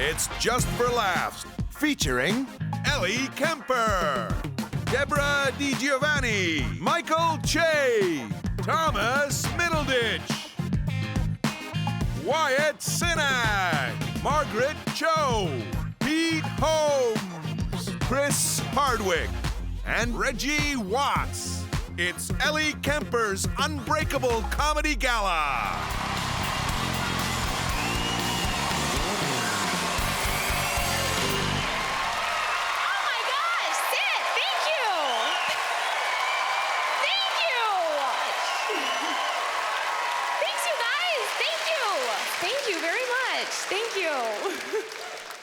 It's Just for Laughs, featuring Ellie Kemper, Debra DiGiovanni, Michael Che, Thomas Middleditch, Wyatt Cenac, Margaret Cho, Pete Holmes, Chris Hardwick, and Reggie Watts. It's Ellie Kemper's Unbreakable Comedy Gala. Thank you very much. Thank you.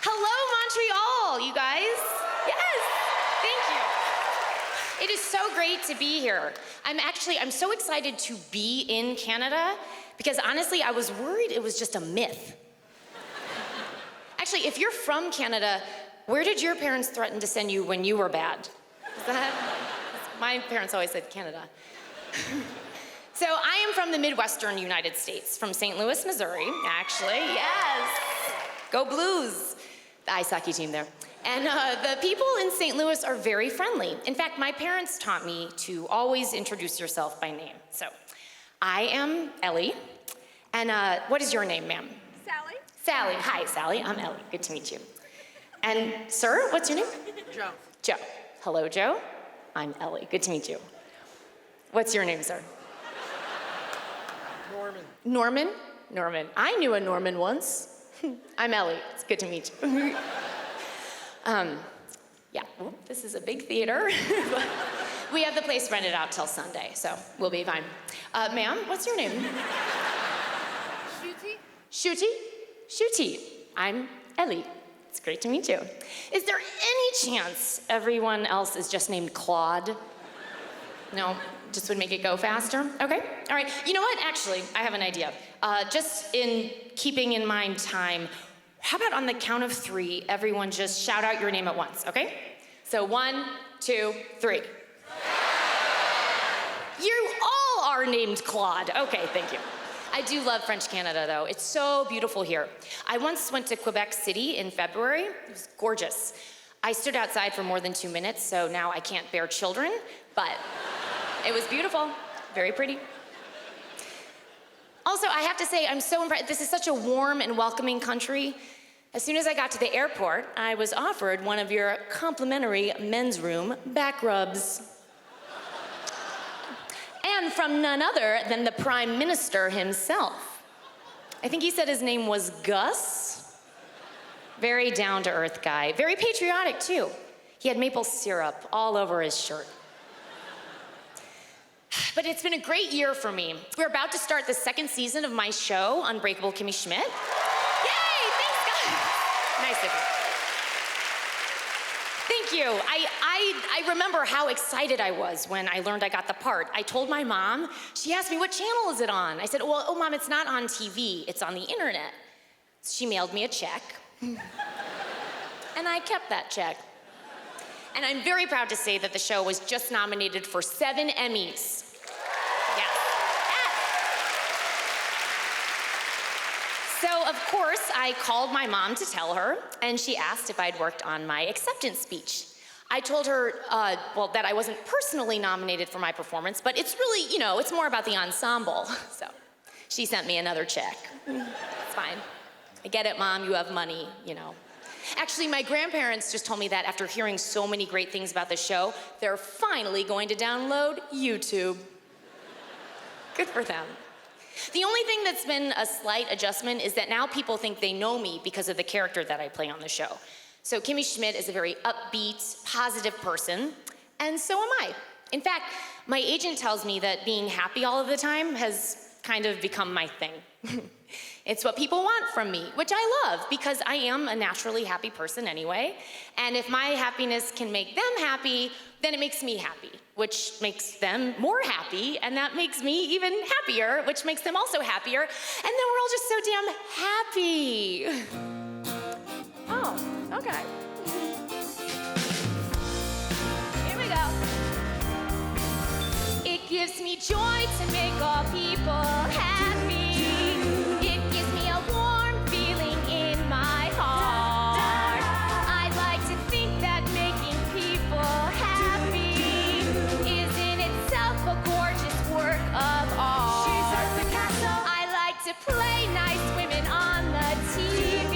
Hello, Montreal, you guys. Yes, thank you. It is so great to be here. I'm so excited to be in Canada because honestly, I was worried it was just a myth. Actually, if you're from Canada, where did your parents threaten to send you when you were bad? My parents always said Canada. So I am from the Midwestern United States, from St. Louis, Missouri, actually, yes. Go Blues, the ice hockey team there. And the people in St. Louis are very friendly. In fact, my parents taught me to always introduce yourself by name. So I am Ellie, and what is your name, ma'am? Sally. Sally, hi, Sally, I'm Ellie, good to meet you. And sir, what's your name? Joe. Joe, hello, Joe. I'm Ellie, good to meet you. What's your name, sir? Norman. Norman. I knew a Norman once. I'm Ellie. It's good to meet you. Yeah, well, this is a big theater. We have the place rented out till Sunday, so we'll be fine. Ma'am, what's your name? Shooty. Shooty? Shooty. I'm Ellie. It's great to meet you. Is there any chance everyone else is just named Claude? No? Just would make it go faster? Okay, all right. You know what, actually, I have an idea. Just in keeping in mind time, how about on the count of 3, everyone just shout out your name at once, okay? So 1, 2, 3. You all are named Claude. Okay, thank you. I do love French Canada, though. It's so beautiful here. I once went to Quebec City in February. It was gorgeous. I stood outside for more than 2 minutes, so now I can't bear children, but it was beautiful, very pretty. Also, I have to say, I'm so impressed. This is such a warm and welcoming country. As soon as I got to the airport, I was offered one of your complimentary men's room back rubs. And from none other than the Prime Minister himself. I think he said his name was Gus. Very down-to-earth guy, very patriotic too. He had maple syrup all over his shirt. But it's been a great year for me. We're about to start the 2nd season of my show, Unbreakable Kimmy Schmitt. Yay, thanks guys. Nice of you. Thank you. I remember how excited I was when I learned I got the part. I told my mom, she asked me, what channel is it on? I said, well, oh Mom, it's not on TV, it's on the internet. She mailed me a check. And I kept that check. And I'm very proud to say that the show was just nominated for 7 Emmys. Yes. So, of course, I called my mom to tell her, and she asked if I'd worked on my acceptance speech. I told her, well, that I wasn't personally nominated for my performance, but it's really, you know, it's more about the ensemble. So, she sent me another check. It's fine. I get it, Mom, you have money, you know. Actually, my grandparents just told me that after hearing so many great things about the show, they're finally going to download YouTube. Good for them. The only thing that's been a slight adjustment is that now people think they know me because of the character that I play on the show. So Kimmy Schmitt is a very upbeat, positive person, and so am I. In fact, my agent tells me that being happy all of the time has kind of become my thing. It's what people want from me, which I love because I am a naturally happy person anyway. And if my happiness can make them happy, then it makes me happy, which makes them more happy, and that makes me even happier, which makes them also happier. And then we're all just so damn happy. Oh, okay. Here we go. It gives me joy to make all people happy. It gives me a warm feeling in my heart. to play nice women on the TV.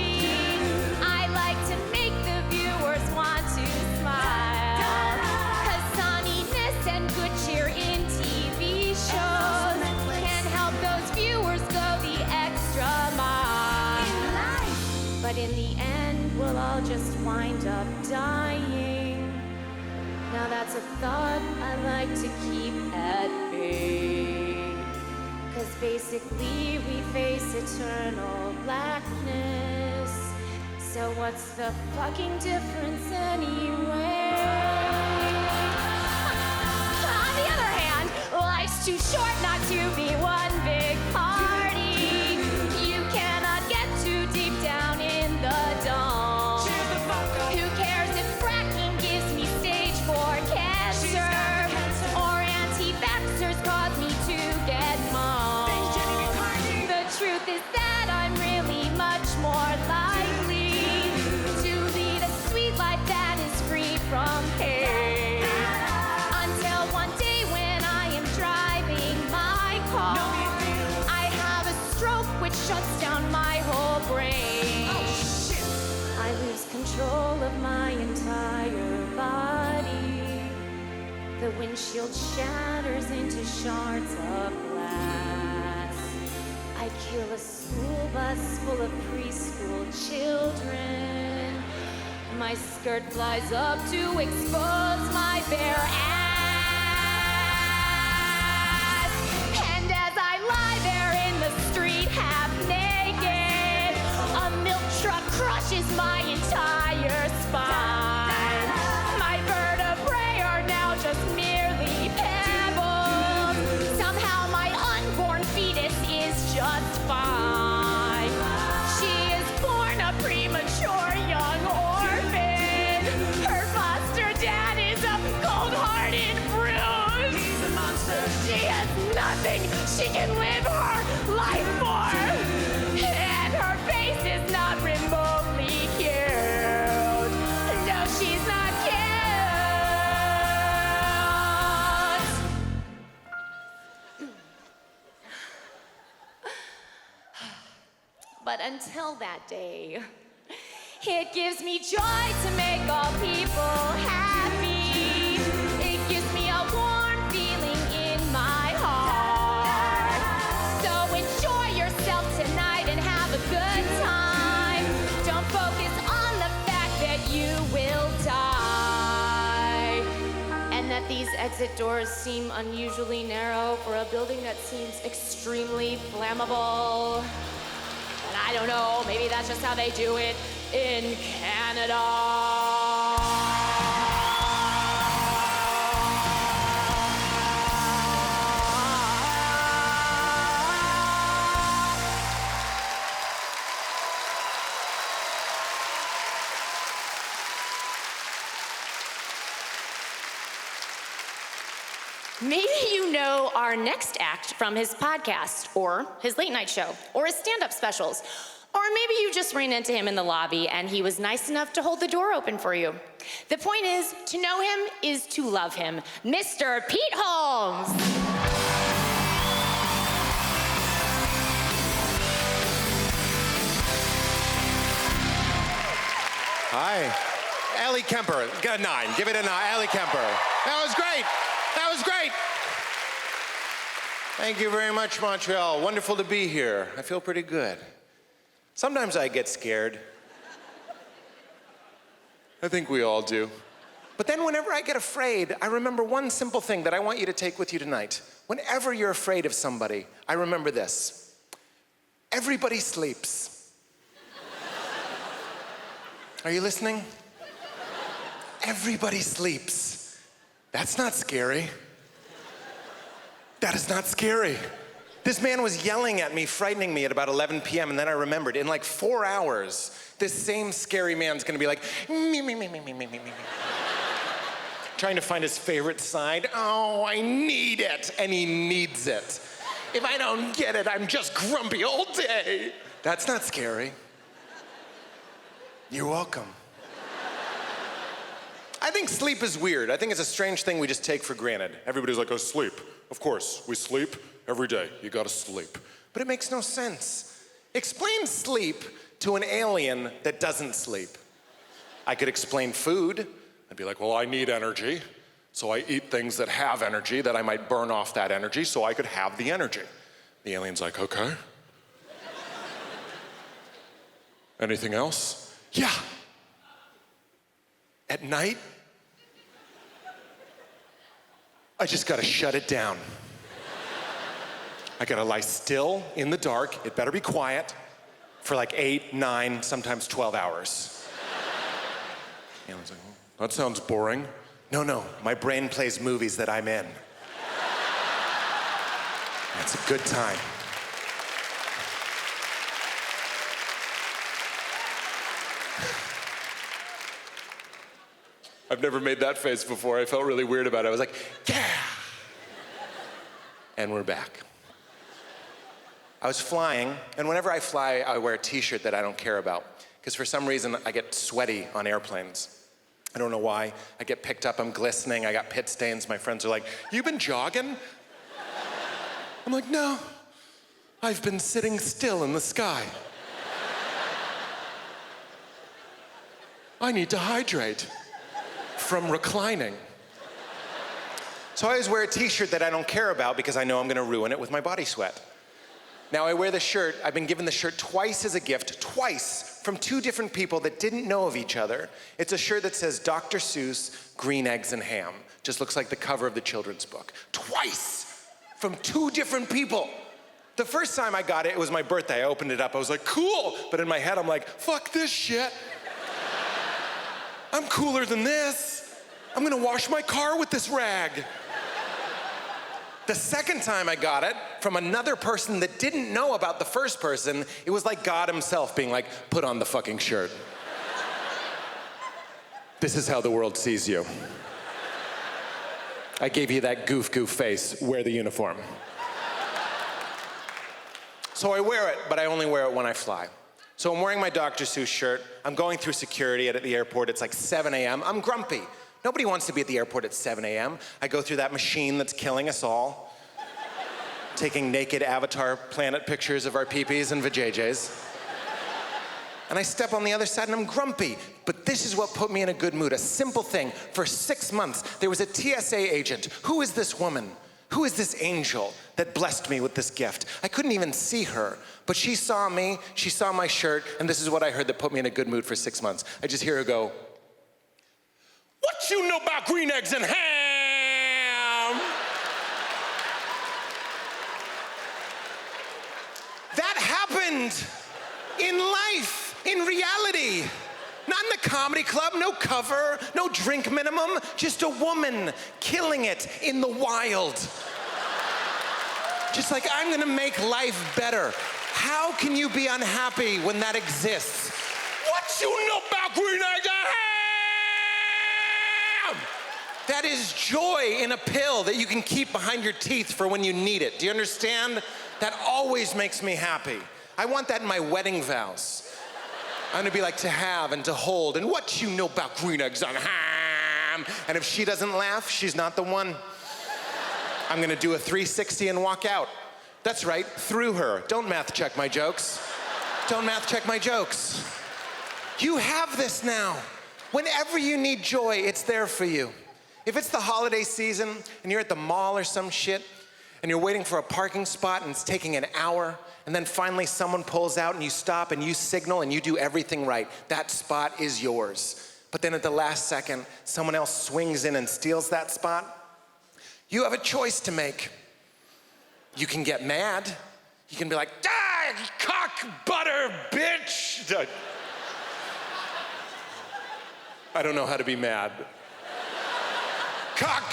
I like to make the viewers want to smile. 'Cause sunniness and good cheer in TV shows can help those viewers go the extra mile. But in the end, we'll all just wind up dying. Now that's a thought I like to keep at bay. 'Cause basically we face eternal blackness. So what's the fucking difference anyway? On the other hand, life's too short not to be one big party. You cannot get too deep down in the dome. Who cares if fracking gives me stage 4 cancer or anti-vaxxers cause me to get moaned? The truth is that I'm really much more likely to lead a sweet life that is free from pain. Until one day when I am driving my car, I have a stroke which shuts down my whole brain. I lose control of my entire body. The windshield shatters into shards of glass. I kill a school bus full of preschool children. My skirt flies up to expose my bare ass. And as I lie there in the street half naked, a milk truck crushes my entire spine. My vertebrae are now just merely pebbles. Somehow my unborn fetus is just fine. She is born a premature young orphan. Her foster dad is a cold-hearted brute. He's a monster. She has nothing she can live her life for. And her face is not remotely cute. No, she's not cute. But until that day, it gives me joy to make all people happy. It gives me a warm feeling in my heart. So enjoy yourself tonight and have a good time. Don't focus on the fact that you will die. And that these exit doors seem unusually narrow for a building that seems extremely flammable. And I don't know, maybe that's just how they do it in Canada. Maybe you know our next act from his podcast, or his late night show, or his stand-up specials. Or maybe you just ran into him in the lobby and he was nice enough to hold the door open for you. The point is, to know him is to love him. Mr. Pete Holmes. Hi. Ellie Kemper. Get a 9. Give it a 9. Ellie Kemper. That was great. That was great. Thank you very much, Montreal. Wonderful to be here. I feel pretty good. Sometimes I get scared. I think we all do. But then whenever I get afraid, I remember one simple thing that I want you to take with you tonight. Whenever you're afraid of somebody, I remember this. Everybody sleeps. Are you listening? Everybody sleeps. That's not scary. That is not scary. This man was yelling at me, frightening me at about 11 p.m., and then I remembered, in like 4 hours, this same scary man's gonna be like, me, trying to find his favorite side. Oh, I need it, and he needs it. If I don't get it, I'm just grumpy all day. That's not scary. You're welcome. I think sleep is weird. I think it's a strange thing we just take for granted. Everybody's like, oh, sleep. Of course, we sleep every day. You gotta sleep. But it makes no sense. Explain sleep to an alien that doesn't sleep. I could explain food. I'd be like, well, I need energy, so I eat things that have energy that I might burn off that energy so I could have the energy. The alien's like, okay. Anything else? Yeah. At night, I just gotta shut it down. I gotta lie still in the dark. It better be quiet for like 8, 9, sometimes 12 hours. The alien's like, that sounds boring. No, my brain plays movies that I'm in. It's a good time. I've never made that face before. I felt really weird about it. I was like, yeah! And we're back. I was flying, and whenever I fly, I wear a t-shirt that I don't care about, because for some reason, I get sweaty on airplanes. I don't know why. I get picked up, I'm glistening, I got pit stains. My friends are like, you been jogging? I'm like, no, I've been sitting still in the sky. I need to hydrate from reclining. So I always wear a t-shirt that I don't care about because I know I'm gonna ruin it with my body sweat. Now I wear the shirt, I've been given the shirt twice as a gift, twice, from 2 different people that didn't know of each other. It's a shirt that says Dr. Seuss, green eggs and ham. Just looks like the cover of the children's book. Twice, from 2 different people. The first time I got it, it was my birthday. I opened it up, I was like, cool. But in my head, I'm like, fuck this shit. I'm cooler than this. I'm gonna wash my car with this rag. The second time I got it, from another person that didn't know about the first person, it was like God himself being like, put on the fucking shirt. This is how the world sees you. I gave you that goof face, wear the uniform. So I wear it, but I only wear it when I fly. So I'm wearing my Dr. Seuss shirt, I'm going through security at the airport, it's like 7 a.m., I'm grumpy. Nobody wants to be at the airport at 7 a.m. I go through that machine that's killing us all, taking naked avatar planet pictures of our peepees and vajayjays. And I step on the other side and I'm grumpy. But this is what put me in a good mood, a simple thing. For 6 months, there was a TSA agent. Who is this woman? Who is this angel that blessed me with this gift? I couldn't even see her, but she saw me, she saw my shirt, and this is what I heard that put me in a good mood for 6 months. I just hear her go, what you know about green eggs and ham? That happened in life, in reality. Not in the comedy club, no cover, no drink minimum, just a woman killing it in the wild. Just like, I'm gonna make life better. How can you be unhappy when that exists? What you know about green eggs and ham? That is joy in a pill that you can keep behind your teeth for when you need it. Do you understand? That always makes me happy. I want that in my wedding vows. I'm gonna be like, to have and to hold, and what you know about green eggs and ham? And if she doesn't laugh, she's not the one. I'm gonna do a 360 and walk out. That's right, through her. Don't math check my jokes. Don't math check my jokes. You have this now. Whenever you need joy, it's there for you. If it's the holiday season and you're at the mall or some shit and you're waiting for a parking spot and it's taking an hour, and then finally someone pulls out and you stop and you signal and you do everything right, that spot is yours. But then at the last second, someone else swings in and steals that spot. You have a choice to make. You can get mad. You can be like, ah, cock butter, bitch. I don't know how to be mad. Cock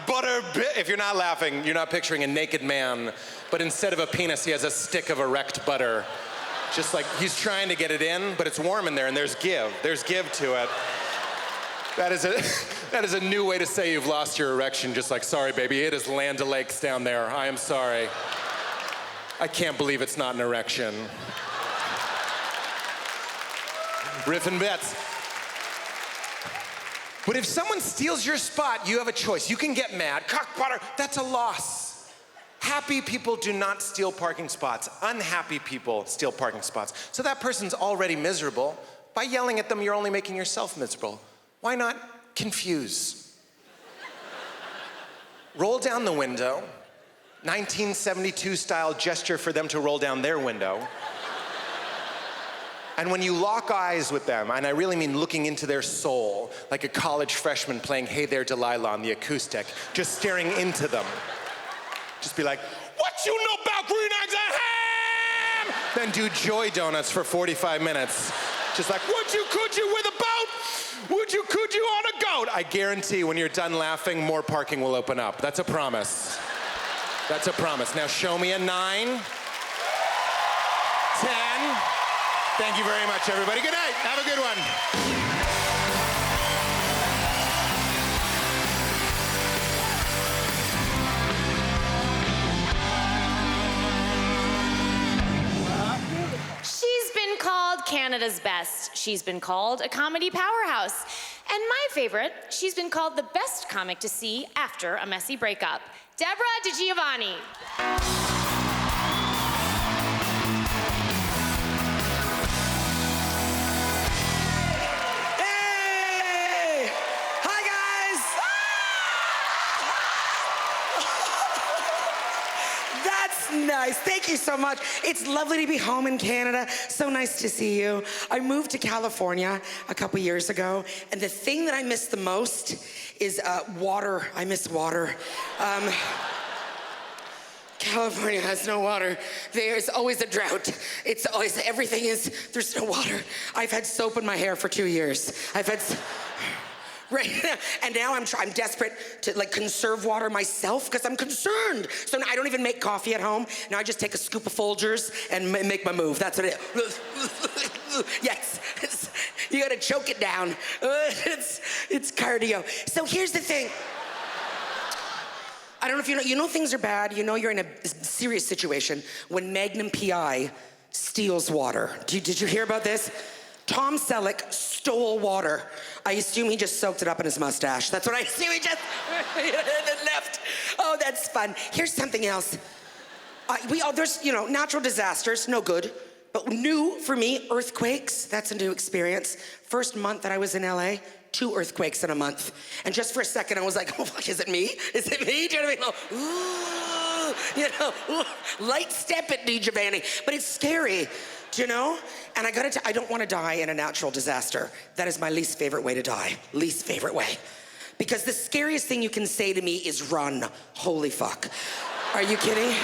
butter bitch. If you're not laughing, you're not picturing a naked man, but instead of a penis, he has a stick of erect butter. Just like he's trying to get it in, but it's warm in there and there's give. There's give to it. That is a new way to say you've lost your erection, just like, sorry, baby, it is Land O'Lakes down there. I am sorry. I can't believe it's not an erection. Riffin' bets. But if someone steals your spot, you have a choice. You can get mad, cock butter, that's a loss. Happy people do not steal parking spots. Unhappy people steal parking spots. So that person's already miserable. By yelling at them, you're only making yourself miserable. Why not confuse? Roll down the window. 1972 style gesture for them to roll down their window. And when you lock eyes with them, and I really mean looking into their soul, like a college freshman playing Hey There Delilah on the acoustic, just staring into them. Just be like, what you know about green eggs and ham? Then do joy donuts for 45 minutes. Just like, could you with a boat? Could you on a goat? I guarantee when you're done laughing, more parking will open up. That's a promise. That's a promise. Now show me a 9, 10. Thank you very much, everybody. Good night. Have a good one. She's been called Canada's best. She's been called a comedy powerhouse. And my favorite, she's been called the best comic to see after a messy breakup. Debra DiGiovanni. Hey! Hi, guys! That's nice. Thank you so much. It's lovely to be home in Canada. So nice to see you. I moved to California a couple years ago, and the thing that I miss the most is water. I miss water. California has no water. There's always a drought. It's always, there's no water. I've had soap in my hair for 2 years. Right now, and now I'm desperate to like conserve water myself because I'm concerned. So now I don't even make coffee at home. Now I just take a scoop of Folgers and make my move. That's what it is. Yes, you gotta choke it down. It's cardio. So here's the thing. I don't know if you know things are bad. You know you're in a serious situation when Magnum PI steals water. Did you hear about this? Tom Selleck stole water. I assume he just soaked it up in his mustache. That's what I assume. He just left. Oh, that's fun. Here's something else. There's natural disasters, no good. But new for me, earthquakes. That's a new experience. First month that I was in LA, 2 earthquakes in a month. And just for a second, I was like, oh, fuck, is it me? Is it me? Do you know what I mean? Ooh, light step at DiGiovanni. But it's scary. Do you know? And I don't want to die in a natural disaster. That is my least favorite way to die. Least favorite way. Because the scariest thing you can say to me is run. Holy fuck. Are you kidding?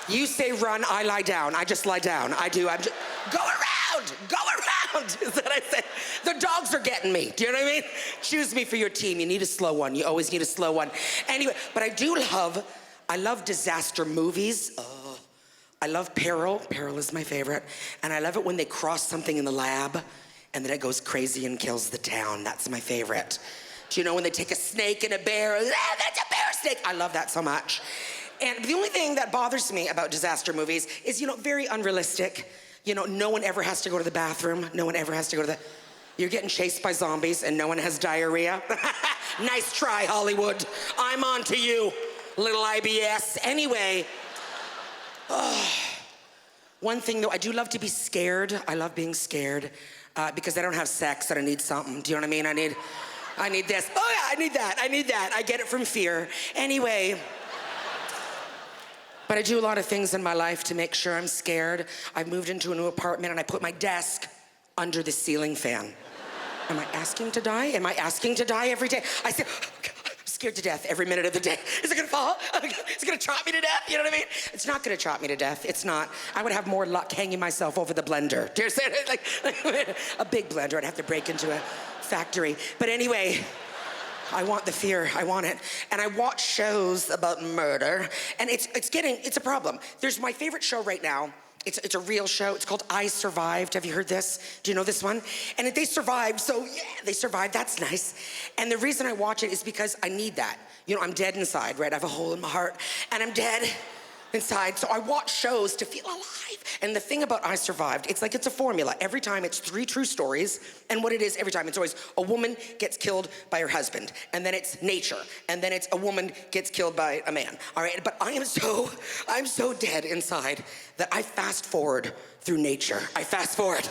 You say run, I lie down. I just lie down. I do. I'm just, go around is what I say. The dogs are getting me. Do you know what I mean? Choose me for your team. You need a slow one. You always need a slow one. Anyway, but I love disaster movies. I love peril. Peril is my favorite. And I love it when they cross something in the lab and then it goes crazy and kills the town. That's my favorite. Do you know when they take a snake and a bear? That's a bear snake. I love that so much. And the only thing that bothers me about disaster movies is, very unrealistic. No one ever has to go to the bathroom. No one ever has to go to the... You're getting chased by zombies and no one has diarrhea. Nice try, Hollywood. I'm on to you, little IBS. Anyway... one thing though, I do love to be scared. I love being scared because I don't have sex and I need something. Do you know what I mean? I need this. Oh yeah, I need that. I get it from fear. Anyway, but I do a lot of things in my life to make sure I'm scared. I've moved into a new apartment and I put my desk under the ceiling fan. Am I asking to die? Am I asking to die every day? I say, scared to death every minute of the day. Is it gonna fall? Is it gonna chop me to death? You know what I mean? It's not gonna chop me to death. It's not. I would have more luck hanging myself over the blender. Do you understand? Like a big blender. I'd have to break into a factory. But anyway, I want the fear. I want it. And I watch shows about murder, and it's a problem. There's my favorite show right now. It's a real show. It's called I Survived. Have you heard this? Do you know this one? And they survived, so yeah, they survived. That's nice. And the reason I watch it is because I need that. I'm dead inside, right? I have a hole in my heart, and I'm dead. inside. So I watch shows to feel alive. And the thing about I Survived, it's like it's a formula. Every time it's 3 true stories. And what it is every time, it's always a woman gets killed by her husband. And then it's nature. And then it's a woman gets killed by a man. All right, but I'm so dead inside that I fast forward through nature. I fast forward.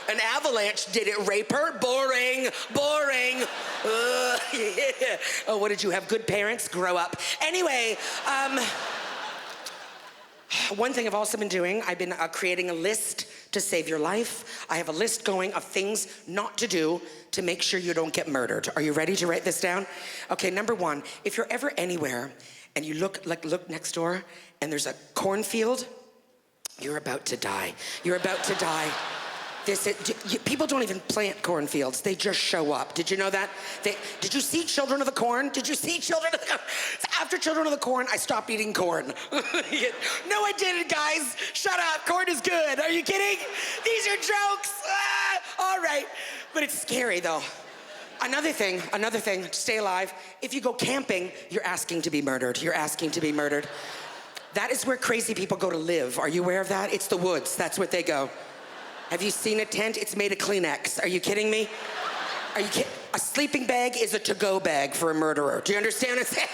An avalanche, did it rape her? Boring, boring. Yeah. Oh, what did you have? Good parents? Grow up. Anyway, one thing I've also been doing, I've been creating a list to save your life. I have a list going of things not to do to make sure you don't get murdered. Are you ready to write this down? Okay, number 1, if you're ever anywhere and you look next door and there's a cornfield, you're about to die. You're about to die. People don't even plant cornfields. They just show up. Did you know that? Did you see Children of the Corn? Did you see Children of the Corn? After Children of the Corn, I stopped eating corn. No, I didn't, guys. Shut up. Corn is good. Are you kidding? These are jokes. All right. But it's scary, though. Another thing, to stay alive, if you go camping, you're asking to be murdered. You're asking to be murdered. That is where crazy people go to live. Are you aware of that? It's the woods. That's where they go. Have you seen a tent? It's made of Kleenex. Are you kidding me? Are you kidding? A sleeping bag is a to-go bag for a murderer. Do you understand what I'm saying?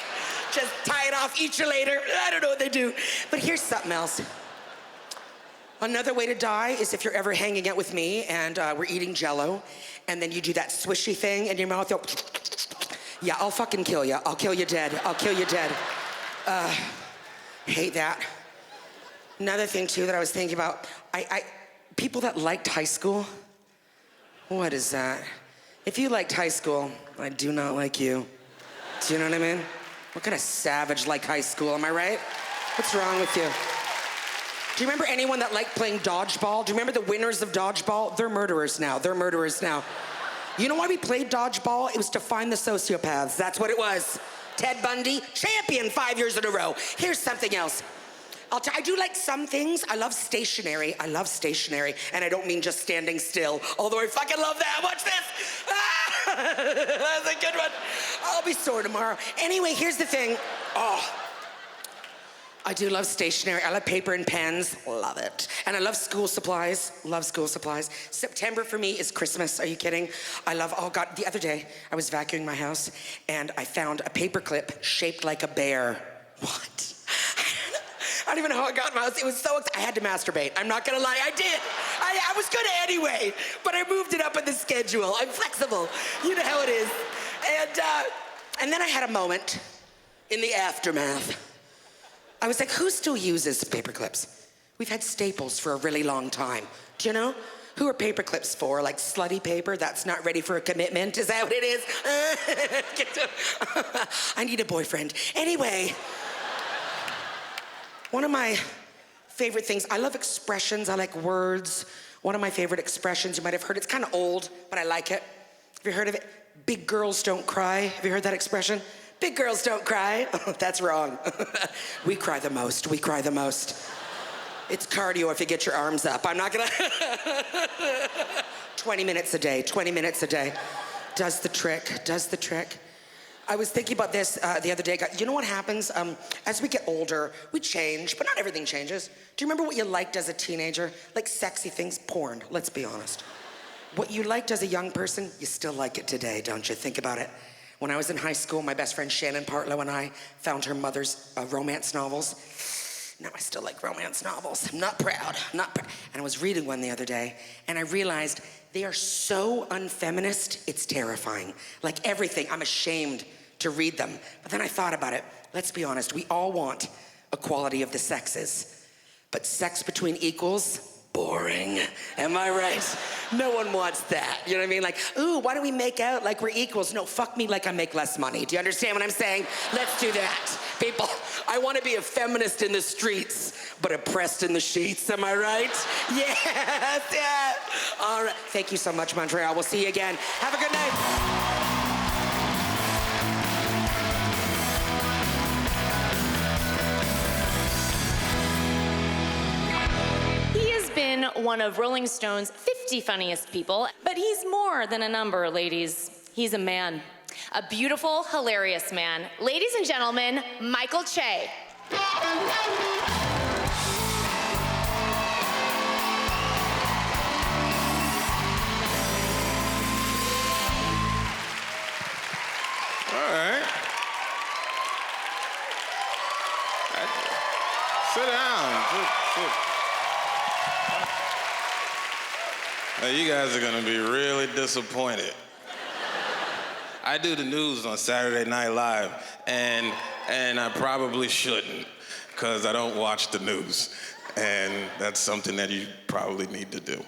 Just tie it off, eat you later. I don't know what they do. But here's something else. Another way to die is if you're ever hanging out with me and we're eating Jell-O, and then you do that swishy thing in your mouth. Yeah, I'll fucking kill you. I'll kill you dead. I'll kill you dead. Hate that. Another thing, too, that I was thinking about, people that liked high school, what is that? If you liked high school, I do not like you. Do you know what I mean? What kind of savage like high school, am I right? What's wrong with you? Do you remember anyone that liked playing dodgeball? Do you remember the winners of dodgeball? They're murderers now. They're murderers now. You know why we played dodgeball? It was to find the sociopaths. That's what it was. Ted Bundy, champion 5 years in a row. Here's something else. I do like some things. I love stationery. And I don't mean just standing still, although I fucking love that. Watch this. That's a good one. I'll be sore tomorrow. Anyway, here's the thing. I do love stationery. I love paper and pens. Love it. And I love school supplies. Love school supplies. September for me is Christmas. Are you kidding? The other day, I was vacuuming my house, and I found a paper clip shaped like a bear. What? I don't even know how I got in my house. It was so I had to masturbate. I'm not gonna lie, I did. I was gonna anyway, but I moved it up in the schedule. I'm flexible. You know how it is. And then I had a moment in the aftermath. I was like, who still uses paper clips? We've had staples for a really long time. Do you know? Who are paper clips for? Like slutty paper that's not ready for a commitment? Is that what it is? I need a boyfriend. Anyway. One of my favorite things, I love expressions, I like words. One of my favorite expressions, you might have heard, it's kind of old, but I like it. Have you heard of it? Big girls don't cry. Have you heard that expression? Big girls don't cry. Oh, that's wrong. We cry the most, we cry the most. It's cardio if you get your arms up. I'm not gonna. 20 minutes a day, 20 minutes a day. Does the trick, does the trick. I was thinking about this the other day. You know what happens? As we get older, we change, but not everything changes. Do you remember what you liked as a teenager? Like sexy things, porn, let's be honest. What you liked as a young person, you still like it today, don't you? Think about it. When I was in high school, my best friend Shannon Partlow and I found her mother's romance novels. Now I still like romance novels. I'm not proud, not proud. And I was reading one the other day, and I realized they are so unfeminist, it's terrifying. Like everything, I'm ashamed to read them. But then I thought about it. Let's be honest, we all want equality of the sexes. But sex between equals, boring. Am I right? No one wants that. You know what I mean? Like, ooh, why don't we make out like we're equals? No, fuck me like I make less money. Do you understand what I'm saying? Let's do that. People, I want to be a feminist in the streets, but oppressed in the sheets. Am I right? Yes, yeah. All right. Thank you so much, Montreal. We'll see you again. Have a good night. Been one of Rolling Stone's 50 funniest people, but he's more than a number, ladies. He's a man. A beautiful, hilarious man. Ladies and gentlemen, Michael Che. All right. Sit down. Sit. Now, you guys are gonna be really disappointed. I do the news on Saturday Night Live, and I probably shouldn't, because I don't watch the news, and that's something that you probably need to do.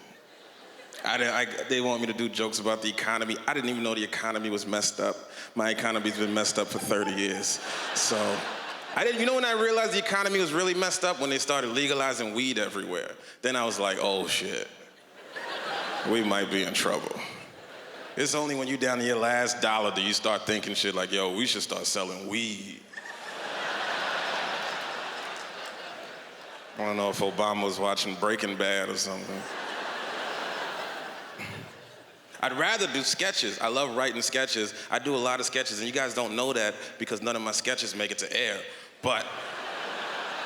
They want me to do jokes about the economy. I didn't even know the economy was messed up. My economy's been messed up for 30 years. So, you know when I realized the economy was really messed up? When they started legalizing weed everywhere. Then I was like, oh shit, we might be in trouble. It's only when you down to your last dollar that you start thinking shit like, yo, we should start selling weed. I don't know if Obama was watching Breaking Bad or something. I'd rather do sketches. I love writing sketches. I do a lot of sketches, and you guys don't know that because none of my sketches make it to air. But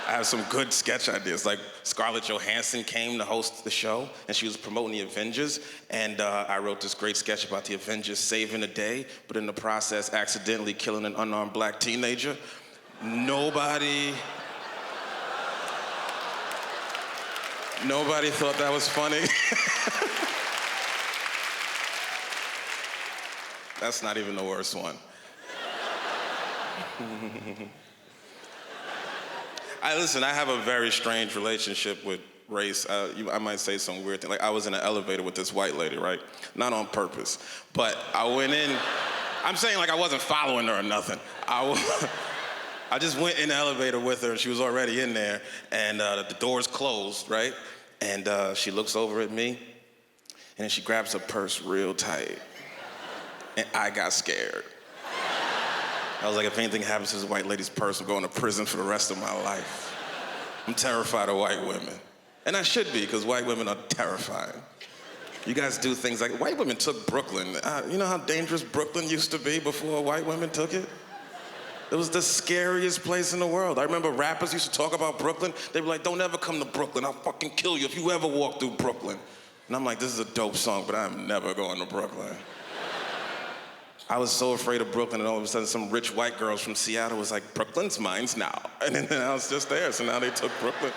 I have some good sketch ideas. Like Scarlett Johansson came to host the show, and she was promoting the Avengers, and I wrote this great sketch about the Avengers saving the day, but in the process accidentally killing an unarmed black teenager. Nobody thought that was funny. That's not even the worst one. I have a very strange relationship with race. I might say some weird thing. Like, I was in an elevator with this white lady, right? Not on purpose, but I went in. I'm saying like I wasn't following her or nothing. I just went in the elevator with her, and she was already in there, and the door's closed, right? And she looks over at me, and then she grabs her purse real tight. And I got scared. I was like, if anything happens to this white lady's purse, I'm going to prison for the rest of my life. I'm terrified of white women. And I should be, because white women are terrifying. You guys do things like, white women took Brooklyn. You know how dangerous Brooklyn used to be before white women took it? It was the scariest place in the world. I remember rappers used to talk about Brooklyn. They'd be like, don't ever come to Brooklyn. I'll fucking kill you if you ever walk through Brooklyn. And I'm like, this is a dope song, but I'm never going to Brooklyn. I was so afraid of Brooklyn, and all of a sudden some rich white girls from Seattle was like, Brooklyn's mine now. And then I was just there, so now they took Brooklyn.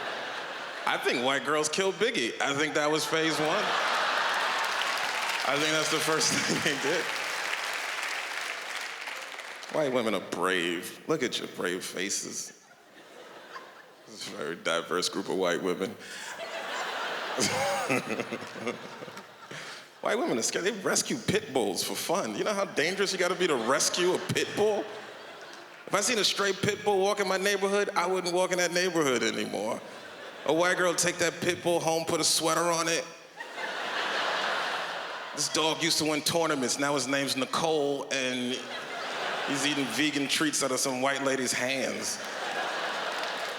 I think white girls killed Biggie. I think that was phase one. I think that's the first thing they did. White women are brave. Look at your brave faces. This is a very diverse group of white women. White women are scared. They rescue pit bulls for fun. You know how dangerous you gotta be to rescue a pit bull? If I seen a stray pit bull walk in my neighborhood, I wouldn't walk in that neighborhood anymore. A white girl take that pit bull home, put a sweater on it. This dog used to win tournaments. Now his name's Nicole, and he's eating vegan treats out of some white lady's hands.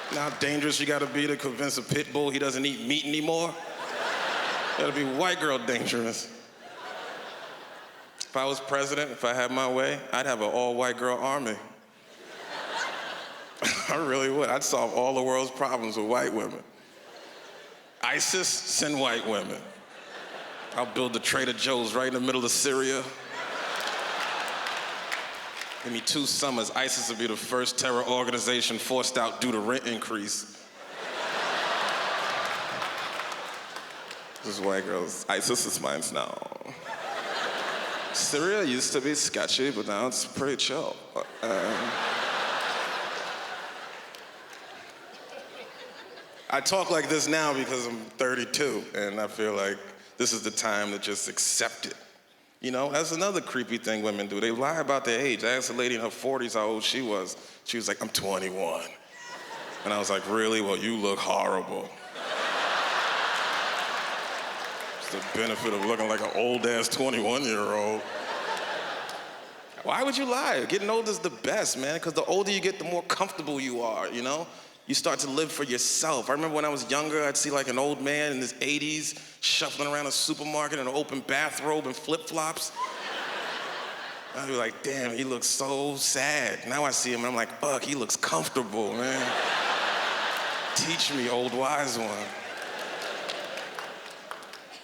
You know how dangerous you gotta be to convince a pit bull he doesn't eat meat anymore? That'd be white girl dangerous. If I was president, if I had my way, I'd have an all-white girl army. I really would. I'd solve all the world's problems with white women. ISIS, send white women. I'll build the Trader Joe's right in the middle of Syria. Give me 2 summers, ISIS will be the first terror organization forced out due to rent increase. This white girls, ISIS is mine now. Syria used to be sketchy, but now it's pretty chill. I talk like this now because I'm 32, and I feel like this is the time to just accept it. You know, that's another creepy thing women do. They lie about their age. I asked a lady in her 40s how old she was. She was like, I'm 21. And I was like, really? Well, you look horrible. The benefit of looking like an old-ass 21-year-old. Why would you lie? Getting old is the best, man, because the older you get, the more comfortable you are, you know? You start to live for yourself. I remember when I was younger, I'd see like an old man in his 80s shuffling around a supermarket in an open bathrobe and flip-flops. I'd be like, damn, he looks so sad. Now I see him and I'm like, fuck, he looks comfortable, man. Teach me, old wise one.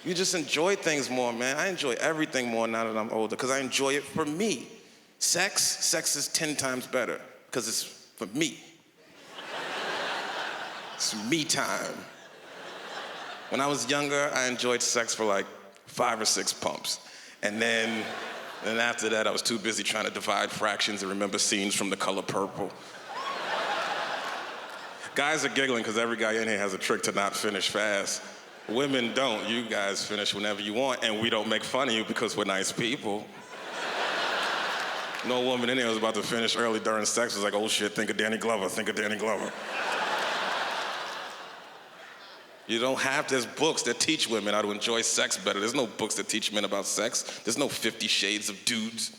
You just enjoy things more, man. I enjoy everything more now that I'm older because I enjoy it for me. Sex is 10 times better because it's for me. It's me time. When I was younger, I enjoyed sex for like 5 or 6 pumps. And then after that, I was too busy trying to divide fractions and remember scenes from The Color Purple. Guys are giggling because every guy in here has a trick to not finish fast. Women don't. You guys finish whenever you want, and we don't make fun of you because we're nice people. No woman in here was about to finish early during sex was like, oh shit, think of Danny Glover, think of Danny Glover. You don't have, there's books that teach women how to enjoy sex better. There's no books that teach men about sex. There's no 50 Shades of Dudes.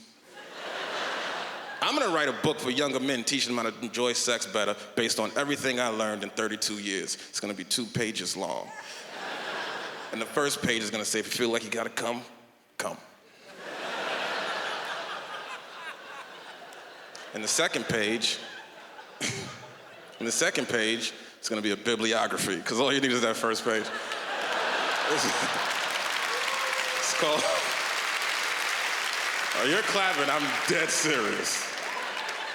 I'm gonna write a book for younger men teaching them how to enjoy sex better based on everything I learned in 32 years. It's gonna be 2 pages long. And the first page is gonna say, if you feel like you gotta come, come. And the second page, it's gonna be a bibliography, because all you need is that first page. It's called, oh, you're clapping, I'm dead serious.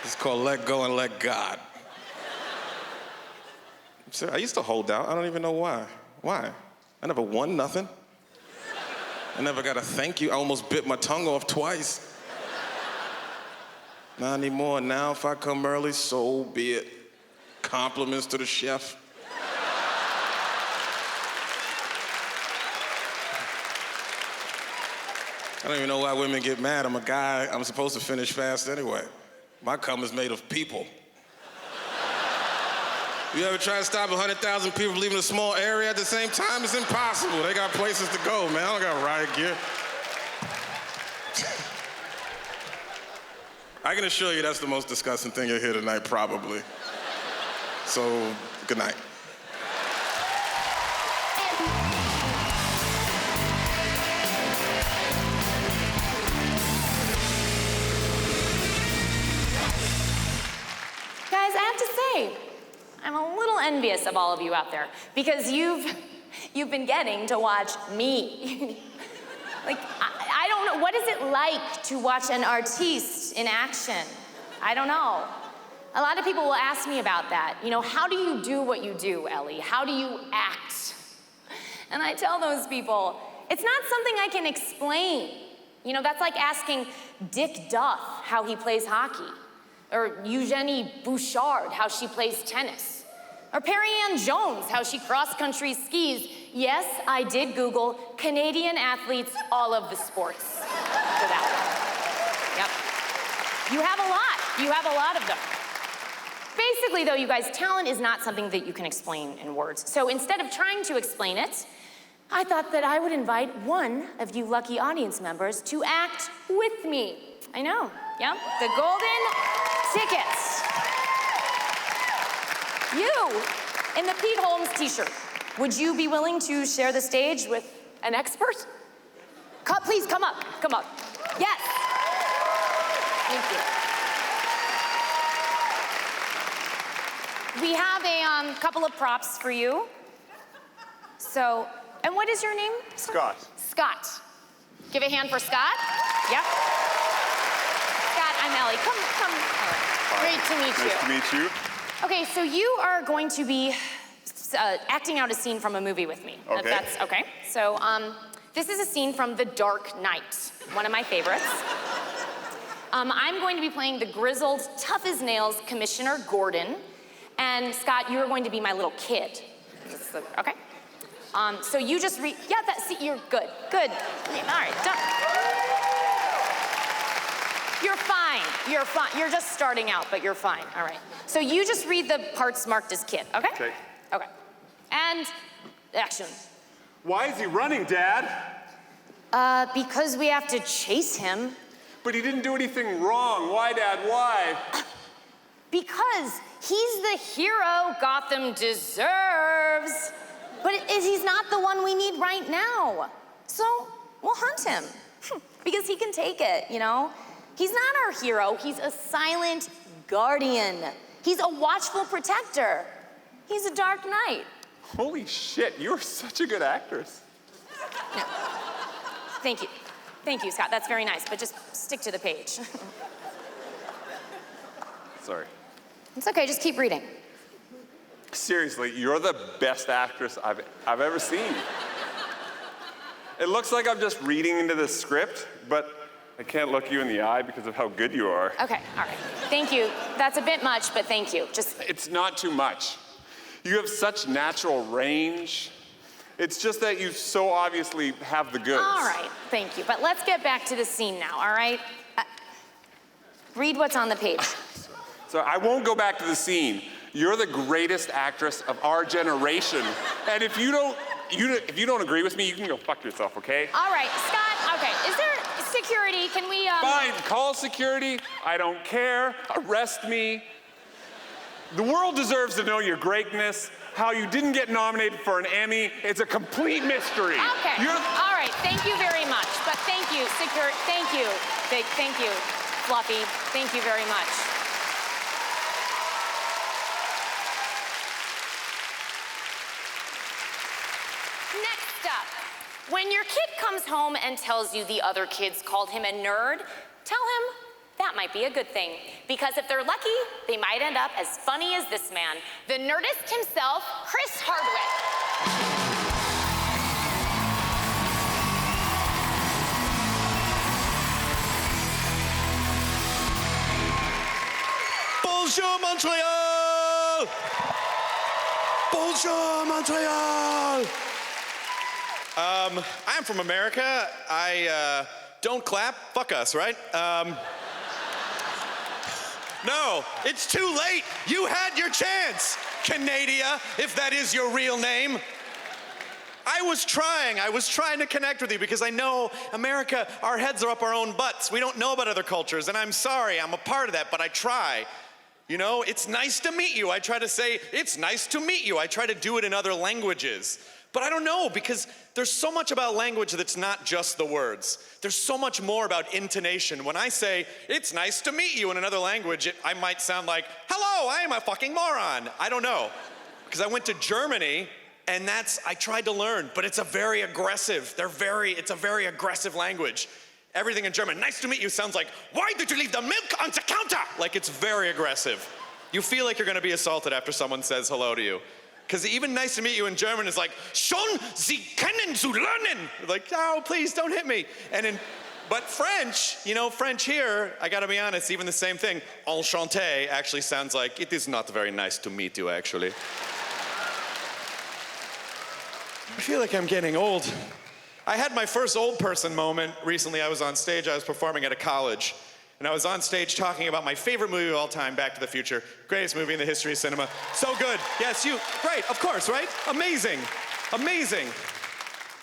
It's called Let Go and Let God. I used to hold out, I don't even know why. Why? I never won nothing. I never got a thank you. I almost bit my tongue off twice. Not anymore. Now if I come early, so be it. Compliments to the chef. I don't even know why women get mad. I'm a guy, I'm supposed to finish fast anyway. My cum is made of people. You ever try to stop 100,000 people from leaving a small area at the same time? It's impossible. They got places to go, man. I don't got riot gear. I can assure you that's the most disgusting thing you'll hear tonight, probably. So, good night. Guys, I have to say, I'm a little envious of all of you out there because you've been getting to watch me. Like, I don't know, what is it like to watch an artiste in action? I don't know. A lot of people will ask me about that. You know, how do you do what you do, Ellie? How do you act? And I tell those people, it's not something I can explain. You know, that's like asking Dick Duff how he plays hockey, or Eugenie Bouchard how she plays tennis, or Perry Ann Jones how she cross-country skis. Yes, I did Google Canadian athletes, all of the sports for that one. Yep. You have a lot. You have a lot of them. Basically, though, you guys, talent is not something that you can explain in words. So instead of trying to explain it, I thought that I would invite one of you lucky audience members to act with me. I know, yeah, the golden tickets. You, in the Pete Holmes t-shirt, would you be willing to share the stage with an expert? Please, come up, come up. Yes. Thank you. We have a couple of props for you. So, and what is your name? Scott. Scott. Give a hand for Scott. Yep. Scott, I'm Ellie. Come. All right. Great to meet you. Nice to meet you. Okay, so you are going to be acting out a scene from a movie with me. Okay. If that's okay. So, this is a scene from The Dark Knight, one of my favorites. I'm going to be playing the grizzled, tough as nails Commissioner Gordon. And Scott, you're going to be my little kid. Okay? So you just read, see, you're good. Good. All right, done. You're fine. You're fine. You're just starting out, but you're fine. All right. So you just read the parts marked as kid, okay? Okay. Okay. And action. Why is he running, Dad? Because we have to chase him. But he didn't do anything wrong. Why, Dad? Why? Because he's the hero Gotham deserves. But he's not the one we need right now. So we'll hunt him. Because he can take it, you know? He's not our hero. He's a silent guardian. He's a watchful protector. He's a Dark Knight. Holy shit, you're such a good actress. No. Thank you. Thank you, Scott. That's very nice, but just stick to the page. Sorry. It's okay, just keep reading. Seriously, you're the best actress I've ever seen. It looks like I'm just reading into the script, but I can't look you in the eye because of how good you are. Okay, all right. Thank you. That's a bit much, but thank you. It's not too much. You have such natural range. It's just that you so obviously have the goods. All right, thank you. But let's get back to the scene now, all right? Read what's on the page. So I won't go back to the scene. You're the greatest actress of our generation. And if you don't agree with me, you can go fuck yourself, okay? All right, Scott, okay. Is there security? Can we, Fine, call security. I don't care. Arrest me. The world deserves to know your greatness, how you didn't get nominated for an Emmy. It's a complete mystery. Okay, all right, thank you very much. But thank you, thank you, Big, thank you, Fluffy, thank you very much. Next up, when your kid comes home and tells you the other kids called him a nerd, tell him that might be a good thing. Because if they're lucky, they might end up as funny as this man, the nerdist himself, Chris Hardwick. Bonjour, Montreal! Bonjour, Montreal! I'm from America. I don't clap. Fuck us, right? No, it's too late. You had your chance, Canadia, if that is your real name. I was trying to connect with you because I know America, our heads are up our own butts. We don't know about other cultures, and I'm sorry, I'm a part of that, but I try. You know, it's nice to meet you. I try to say, it's nice to meet you. I try to do it in other languages. But I don't know, because there's so much about language that's not just the words. There's so much more about intonation. When I say, it's nice to meet you in another language, I might sound like, hello, I am a fucking moron. I don't know. Because I went to Germany, and I tried to learn, but it's a very aggressive, it's a very aggressive language. Everything in German, nice to meet you, sounds like, why did you leave the milk on the counter? Like, it's very aggressive. You feel like you're gonna be assaulted after someone says hello to you. Because even nice to meet you in German is like, schon Sie kennen zu lernen. Like, oh, please don't hit me. But French, French here, I gotta be honest, even the same thing, enchanté actually sounds like, it is not very nice to meet you, actually. I feel like I'm getting old. I had my first old person moment recently. I was on stage, I was performing at a college. And I was on stage talking about my favorite movie of all time, Back to the Future. Greatest movie in the history of cinema. So good. Yes, great, of course, right? Amazing. Amazing.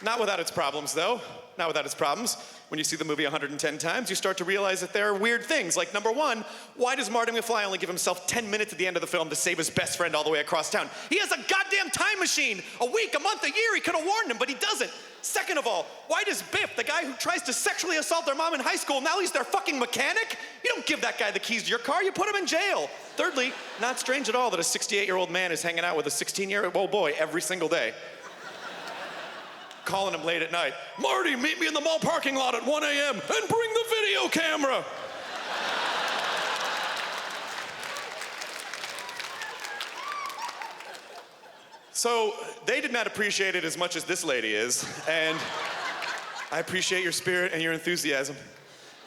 Not without its problems, though. Not without its problems. When you see the movie 110 times, you start to realize that there are weird things. Like, number one, why does Marty McFly only give himself 10 minutes at the end of the film to save his best friend all the way across town? He has a goddamn time machine. A week, a month, a year, he could have warned him, but he doesn't. Second of all, why does Biff, the guy who tries to sexually assault their mom in high school, now he's their fucking mechanic? You don't give that guy the keys to your car, you put him in jail. Thirdly, not strange at all that a 68-year-old man is hanging out with a 16-year-old boy every single day. Calling him late at night. Marty, meet me in the mall parking lot at 1 a.m. and bring the video camera. So they did not appreciate it as much as this lady is, and I appreciate your spirit and your enthusiasm.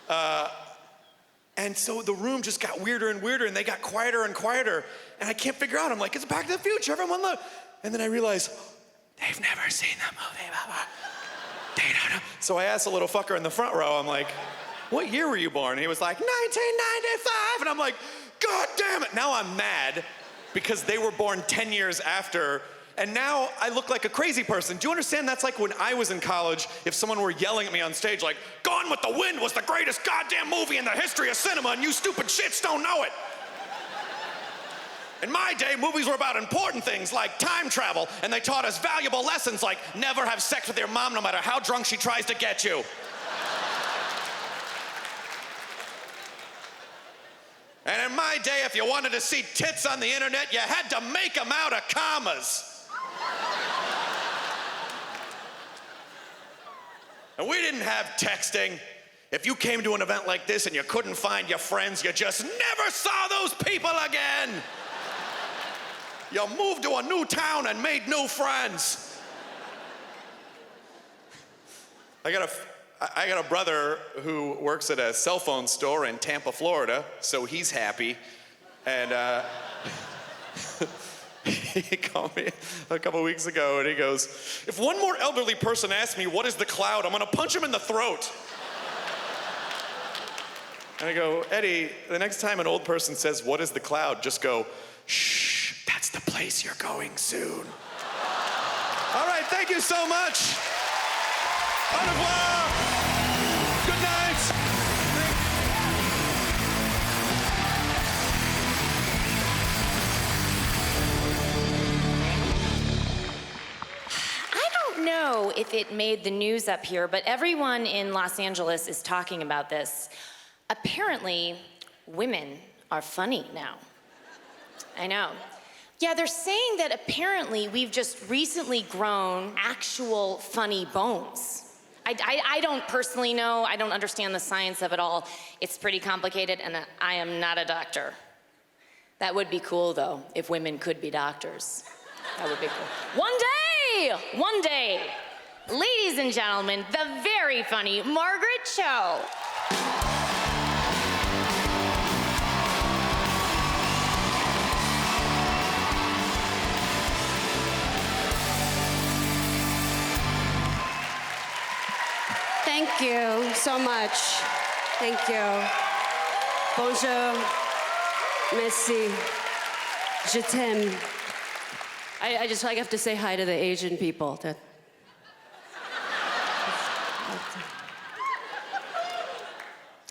And so the room just got weirder and weirder, and they got quieter and quieter, and I can't figure out. I'm like, it's Back to the Future, everyone look. And then I realized, they've never seen the movie before. They don't know. So I asked a little fucker in the front row, I'm like, what year were you born? And he was like, 1995. And I'm like, God damn it. Now I'm mad because they were born 10 years after. And now I look like a crazy person. Do you understand? That's like when I was in college, if someone were yelling at me on stage like, Gone with the Wind was the greatest goddamn movie in the history of cinema and you stupid shits don't know it. In my day, movies were about important things like time travel, and they taught us valuable lessons like never have sex with your mom no matter how drunk she tries to get you. And in my day, if you wanted to see tits on the internet, you had to make them out of commas. And we didn't have texting. If you came to an event like this and you couldn't find your friends, you just never saw those people again. You moved to a new town and made new friends. I got a brother who works at a cell phone store in Tampa, Florida, so he's happy. And he called me a couple weeks ago and he goes, if one more elderly person asks me what is the cloud, I'm gonna punch him in the throat. And I go, Eddie, the next time an old person says, what is the cloud, just go, shh, that's the place you're going soon. All right, thank you so much. Au revoir. Good night. I don't know if it made the news up here, but everyone in Los Angeles is talking about this. Apparently, women are funny now. I know. Yeah, they're saying that apparently we've just recently grown actual funny bones. I don't personally know. I don't understand the science of it all. It's pretty complicated, and I am not a doctor. That would be cool, though, if women could be doctors. That would be cool. One day, ladies and gentlemen, the very funny Margaret Cho. Thank you so much. Thank you. Bonjour. Merci. Je t'aime. I just have to say hi to the Asian people.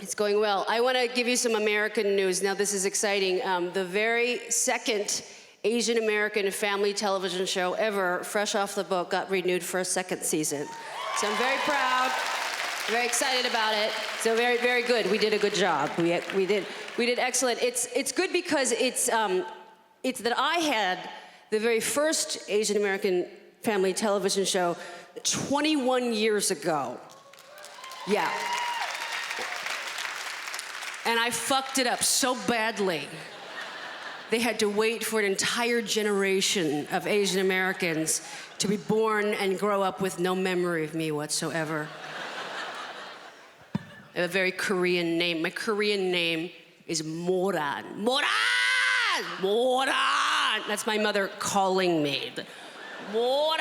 It's going well. I want to give you some American news. Now, this is exciting. The very second Asian American family television show ever, fresh off the boat, got renewed for a second season. So I'm very proud. Very excited about it. So very, very good. We did a good job. We did excellent. It's good because it's that I had the very first Asian American family television show 21 years ago. Yeah. And I fucked it up so badly. They had to wait for an entire generation of Asian Americans to be born and grow up with no memory of me whatsoever. I have a very Korean name. My Korean name is Moran. Moran! Moran! That's my mother calling me. Moran!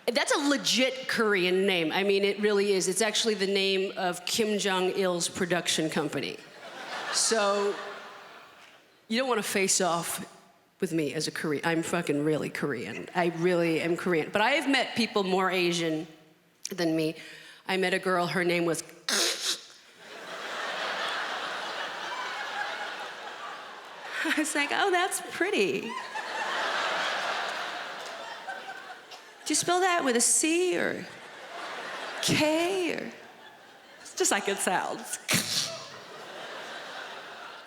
That's a legit Korean name. I mean, it really is. It's actually the name of Kim Jong-il's production company. So, you don't want to face off with me as a Korean. I'm fucking really Korean. I really am Korean. But I have met people more Asian than me. I met a girl, her name was I was like, oh, that's pretty. Do you spell that with a C or K or? It's just like it sounds.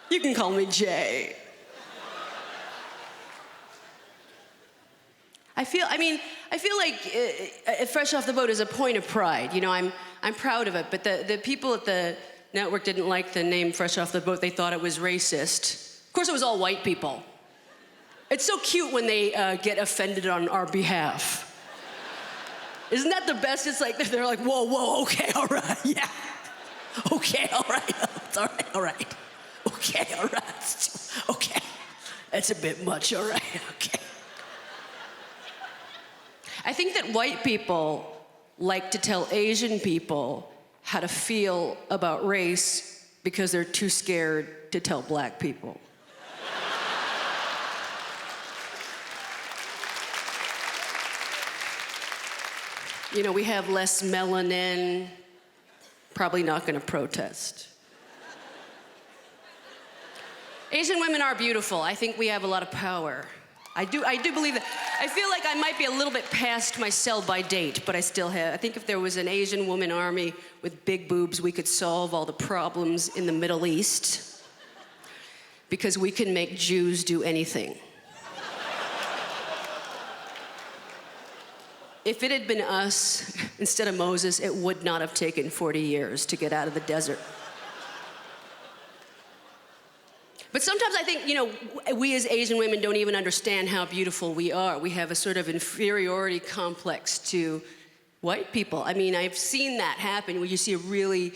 You can call me Jay. I feel like Fresh Off the Boat is a point of pride. You know, I'm proud of it, but the people at the network didn't like the name Fresh Off the Boat. They thought it was racist. Of course, it was all white people. It's so cute when they get offended on our behalf. Isn't that the best? It's like, they're like, whoa, okay, all right, yeah. Okay, all right, it's all right. Okay, all right, okay. That's a bit much, all right, okay. I think that white people like to tell Asian people how to feel about race because they're too scared to tell black people. You know, we have less melanin, probably not gonna protest. Asian women are beautiful. I think we have a lot of power. I do believe that. I feel like I might be a little bit past my sell-by date, but I still have. I think if there was an Asian woman army with big boobs, we could solve all the problems in the Middle East. Because we can make Jews do anything. If it had been us instead of Moses, it would not have taken 40 years to get out of the desert. But sometimes I think, you know, we as Asian women don't even understand how beautiful we are. We have a sort of inferiority complex to white people. I mean, I've seen that happen when you see a really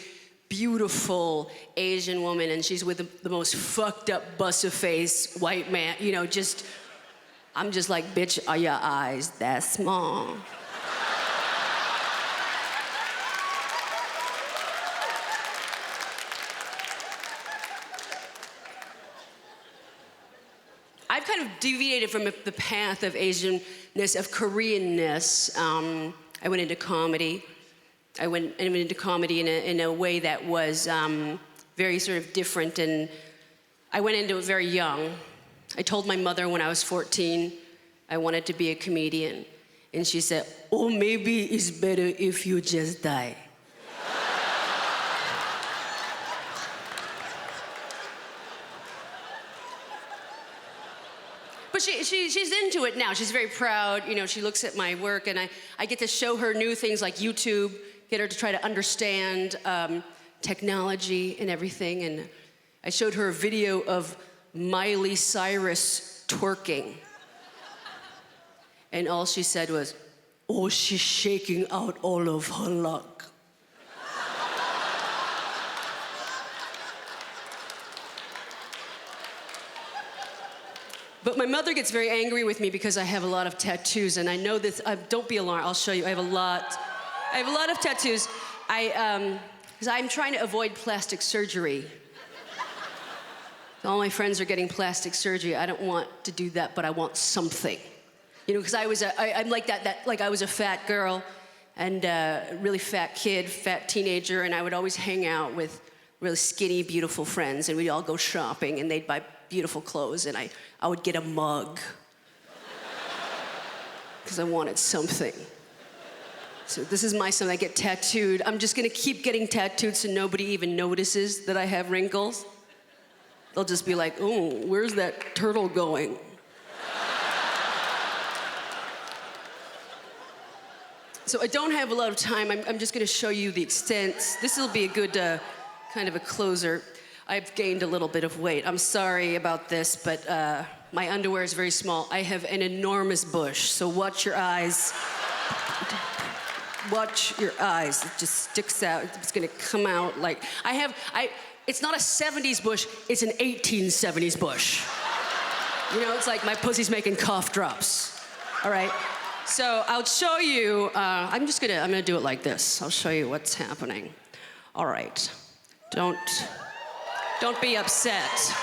beautiful Asian woman and she's with the most fucked up bust-a-face white man, you know, I'm just like, bitch, are your eyes that small? I've kind of deviated from the path of Asianness, of Koreanness. I went into comedy. I went into comedy in a way that was very sort of different, and I went into it very young. I told my mother when I was 14 I wanted to be a comedian, and she said, "Oh, maybe it's better if you just die." But she's into it now. She's very proud. You know, she looks at my work, and I get to show her new things like YouTube, get her to try to understand technology and everything. And I showed her a video of Miley Cyrus twerking. And all she said was, "Oh, she's shaking out all of her luck." But my mother gets very angry with me because I have a lot of tattoos, and I know this. Don't be alarmed. I'll show you. I have a lot of tattoos. Because I'm trying to avoid plastic surgery. All my friends are getting plastic surgery. I don't want to do that, but I want something. You know, because I'm like that. Like I was a fat girl, and a really fat kid, fat teenager, and I would always hang out with really skinny, beautiful friends, and we'd all go shopping, and they'd buy beautiful clothes, and I would get a mug because I wanted something. So this is my son. I get tattooed. I'm just gonna keep getting tattooed so nobody even notices that I have wrinkles. They'll just be like, "Oh, where's that turtle going?" So I don't have a lot of time. I'm just gonna show you the extent. This will be a good kind of a closer. I've gained a little bit of weight. I'm sorry about this, but my underwear is very small. I have an enormous bush, so watch your eyes. Watch your eyes. It just sticks out. It's gonna come out like, it's not a 70s bush, it's an 1870s bush. You know, it's like my pussy's making cough drops. All right? So I'll show you, I'm gonna do it like this. I'll show you what's happening. All right. Don't be upset.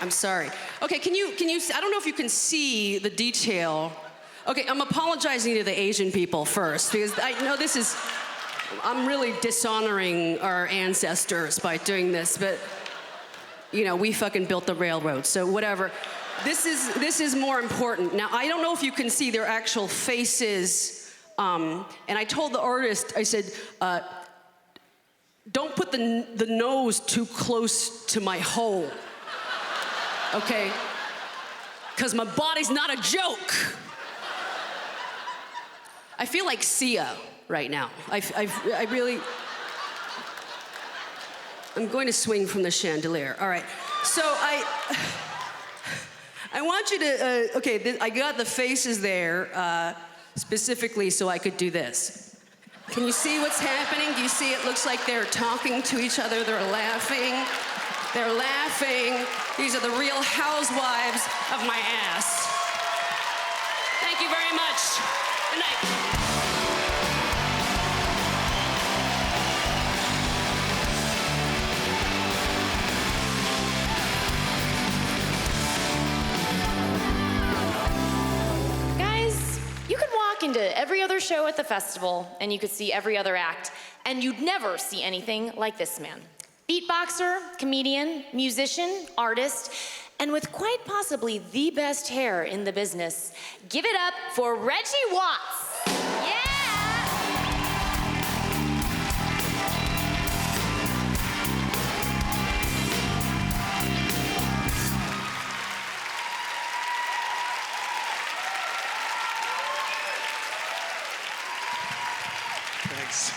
I'm sorry. Okay, can you, I don't know if you can see the detail. Okay, I'm apologizing to the Asian people first, because I know I'm really dishonoring our ancestors by doing this, but, you know, we fucking built the railroad, so whatever. This is more important. Now, I don't know if you can see their actual faces, and I told the artist, I said, don't put the nose too close to my hole, okay? Because my body's not a joke. I feel like Sia right now. I really, I'm going to swing from the chandelier. All right, so I want you to, okay, I got the faces there specifically so I could do this. Can you see what's happening? Do you see it looks like they're talking to each other? They're laughing. They're laughing. These are the real housewives of my ass. Thank you very much. Good night. Into every other show at the festival, and you could see every other act, and you'd never see anything like this man. Beatboxer, comedian, musician, artist, and with quite possibly the best hair in the business. Give it up for Reggie Watts. Yeah! Thanks.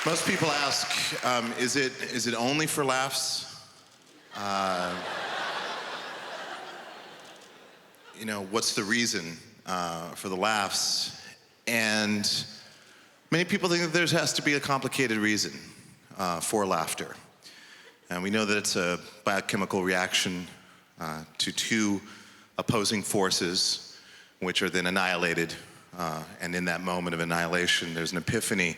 Most people ask, is it only for laughs? You know, what's the reason for the laughs? And many people think that there has to be a complicated reason for laughter. And we know that it's a biochemical reaction to two opposing forces, which are then annihilated. And in that moment of annihilation, there's an epiphany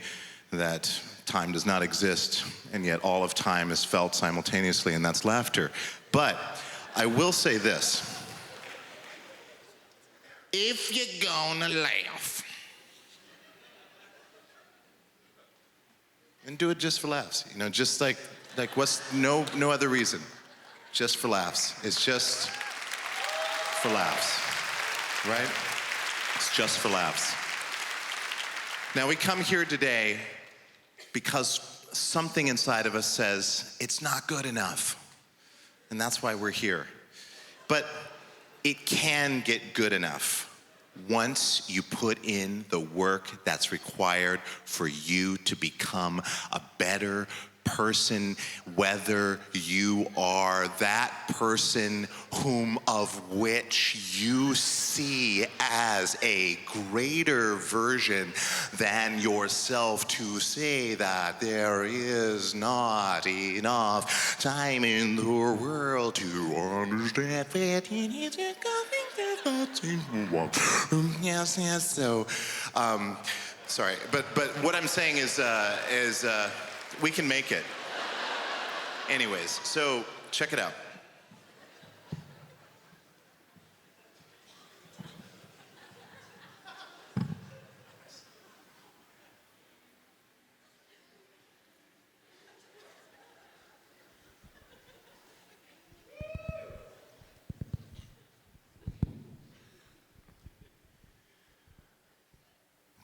that time does not exist, and yet all of time is felt simultaneously, and that's laughter. But I will say this. If you're gonna laugh, then do it just for laughs. You know, just like what's no other reason. Just for laughs. It's just for laughs, right? It's just for laughs. Now we come here today because something inside of us says it's not good enough. And that's why we're here. But it can get good enough once you put in the work that's required for you to become a better person, whether you are that person whom of which you see as a greater version than yourself, to say that there is not enough time in the world to understand that you need to go. Yes, so, sorry, but what I'm saying is we can make it. Anyways, so check it out.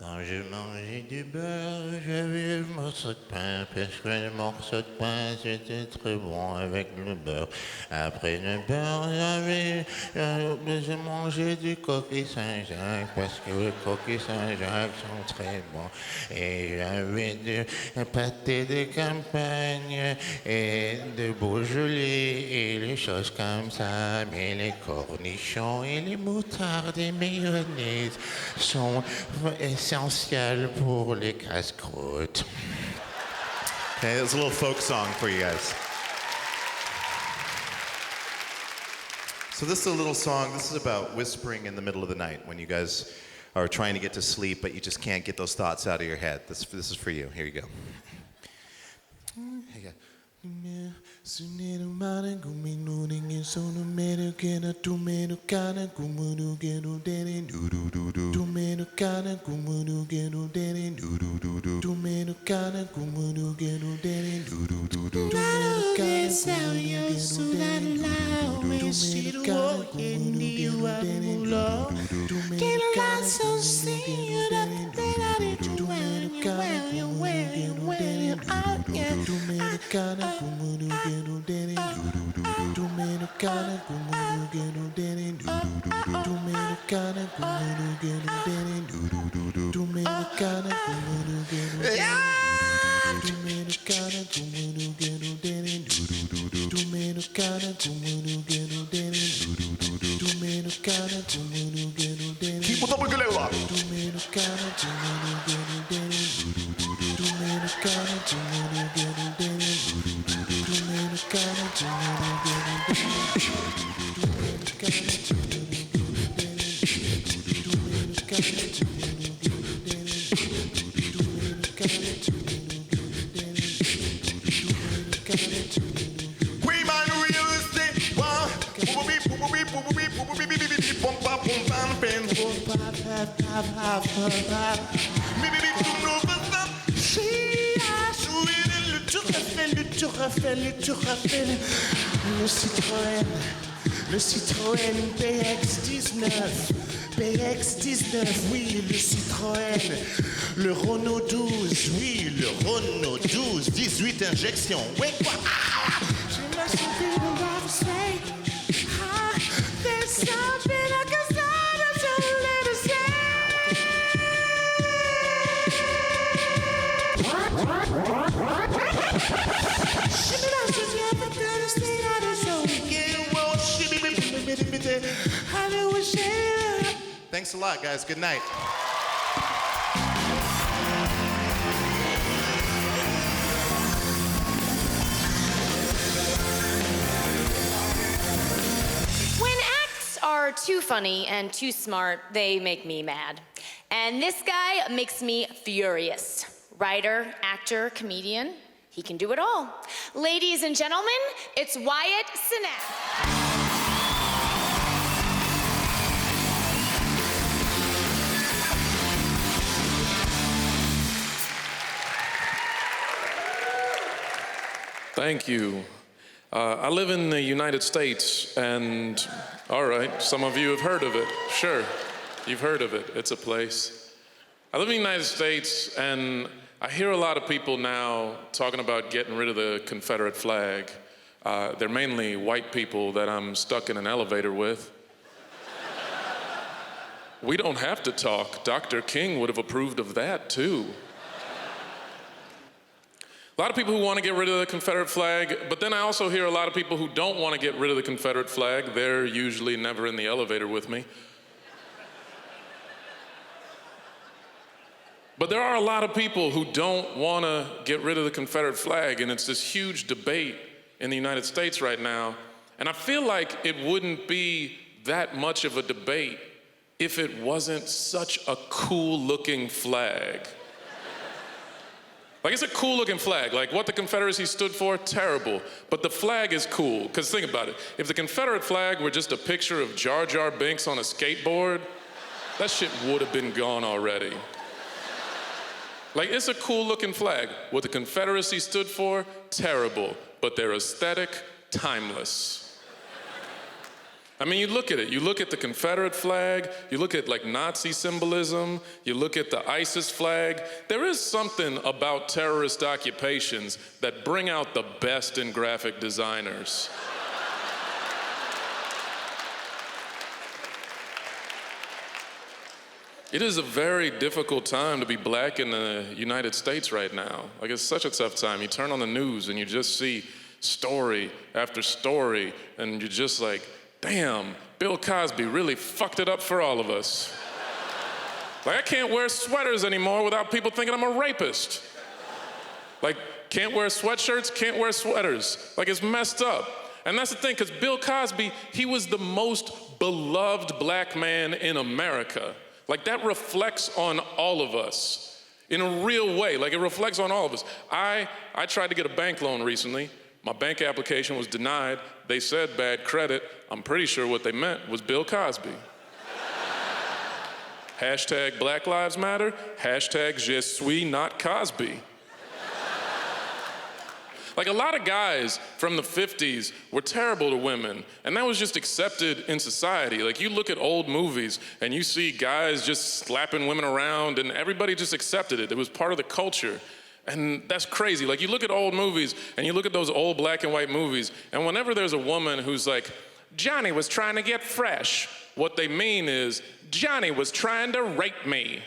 Quand je mangeais du beurre, j'avais le morceau de pain, parce que le morceau de pain, c'était très bon avec le beurre. Après le beurre, je mangeais du coquille Saint-Jacques, parce que les coquilles Saint-Jacques sont très bons. Et j'avais du pâté de campagne, et de Beaujolais, et les choses comme ça. Mais les cornichons et les moutardes et mayonnaise sont essentiel pour les casse-croûtes. Okay, that's a little folk song for you guys. So this is a little song, this is about whispering in the middle of the night when you guys are trying to get to sleep, but you just can't get those thoughts out of your head. This is for you. Here you go. sérieux sous la lame, et si tu vois qu'il n'y a pas de l'eau, qu'il a son signe de la vie, tu Keep it up with Gala. Le Citroën BX19, oui, le Citroën. Le Renault 12, oui, le Renault 12, 18 injections. Oui, quoi? She must be the love say. There's something I can say that's so little Thanks a lot, guys. Good night. When acts are too funny and too smart, they make me mad. And this guy makes me furious. Writer, actor, comedian, he can do it all. Ladies and gentlemen, it's Wyatt Cenac. Thank you. I live in the United States, and all right, some of you have heard of it. Sure, you've heard of it. It's a place. I live in the United States, and I hear a lot of people now talking about getting rid of the Confederate flag. They're mainly white people that I'm stuck in an elevator with. We don't have to talk. Dr. King would have approved of that, too. A lot of people who want to get rid of the Confederate flag, but then I also hear a lot of people who don't want to get rid of the Confederate flag. They're usually never in the elevator with me. But there are a lot of people who don't want to get rid of the Confederate flag, and it's this huge debate in the United States right now. And I feel like it wouldn't be that much of a debate if it wasn't such a cool-looking flag. Like, it's a cool-looking flag. Like, what the Confederacy stood for, terrible. But the flag is cool, because think about it. If the Confederate flag were just a picture of Jar Jar Binks on a skateboard, that shit would have been gone already. Like, it's a cool-looking flag. What the Confederacy stood for, terrible. But their aesthetic, timeless. I mean, you look at it. You look at the Confederate flag, you look at, like, Nazi symbolism, you look at the ISIS flag. There is something about terrorist occupations that bring out the best in graphic designers. It is a very difficult time to be black in the United States right now. Like, it's such a tough time. You turn on the news and you just see story after story, and you're just like, damn, Bill Cosby really fucked it up for all of us. Like, I can't wear sweaters anymore without people thinking I'm a rapist. Like, can't wear sweatshirts, can't wear sweaters. Like, it's messed up. And that's the thing, because Bill Cosby, he was the most beloved black man in America. Like, that reflects on all of us in a real way. Like, it reflects on all of us. I tried to get a bank loan recently. My bank application was denied. They said bad credit. I'm pretty sure what they meant was Bill Cosby. Hashtag Black Lives Matter. Hashtag Je suis not Cosby. Like a lot of guys from the 50s were terrible to women, and that was just accepted in society. Like you look at old movies and you see guys just slapping women around and everybody just accepted it. It was part of the culture. And that's crazy. Like you look at old movies and you look at those old black and white movies, and whenever there's a woman who's like, Johnny was trying to get fresh, what they mean is, Johnny was trying to rape me.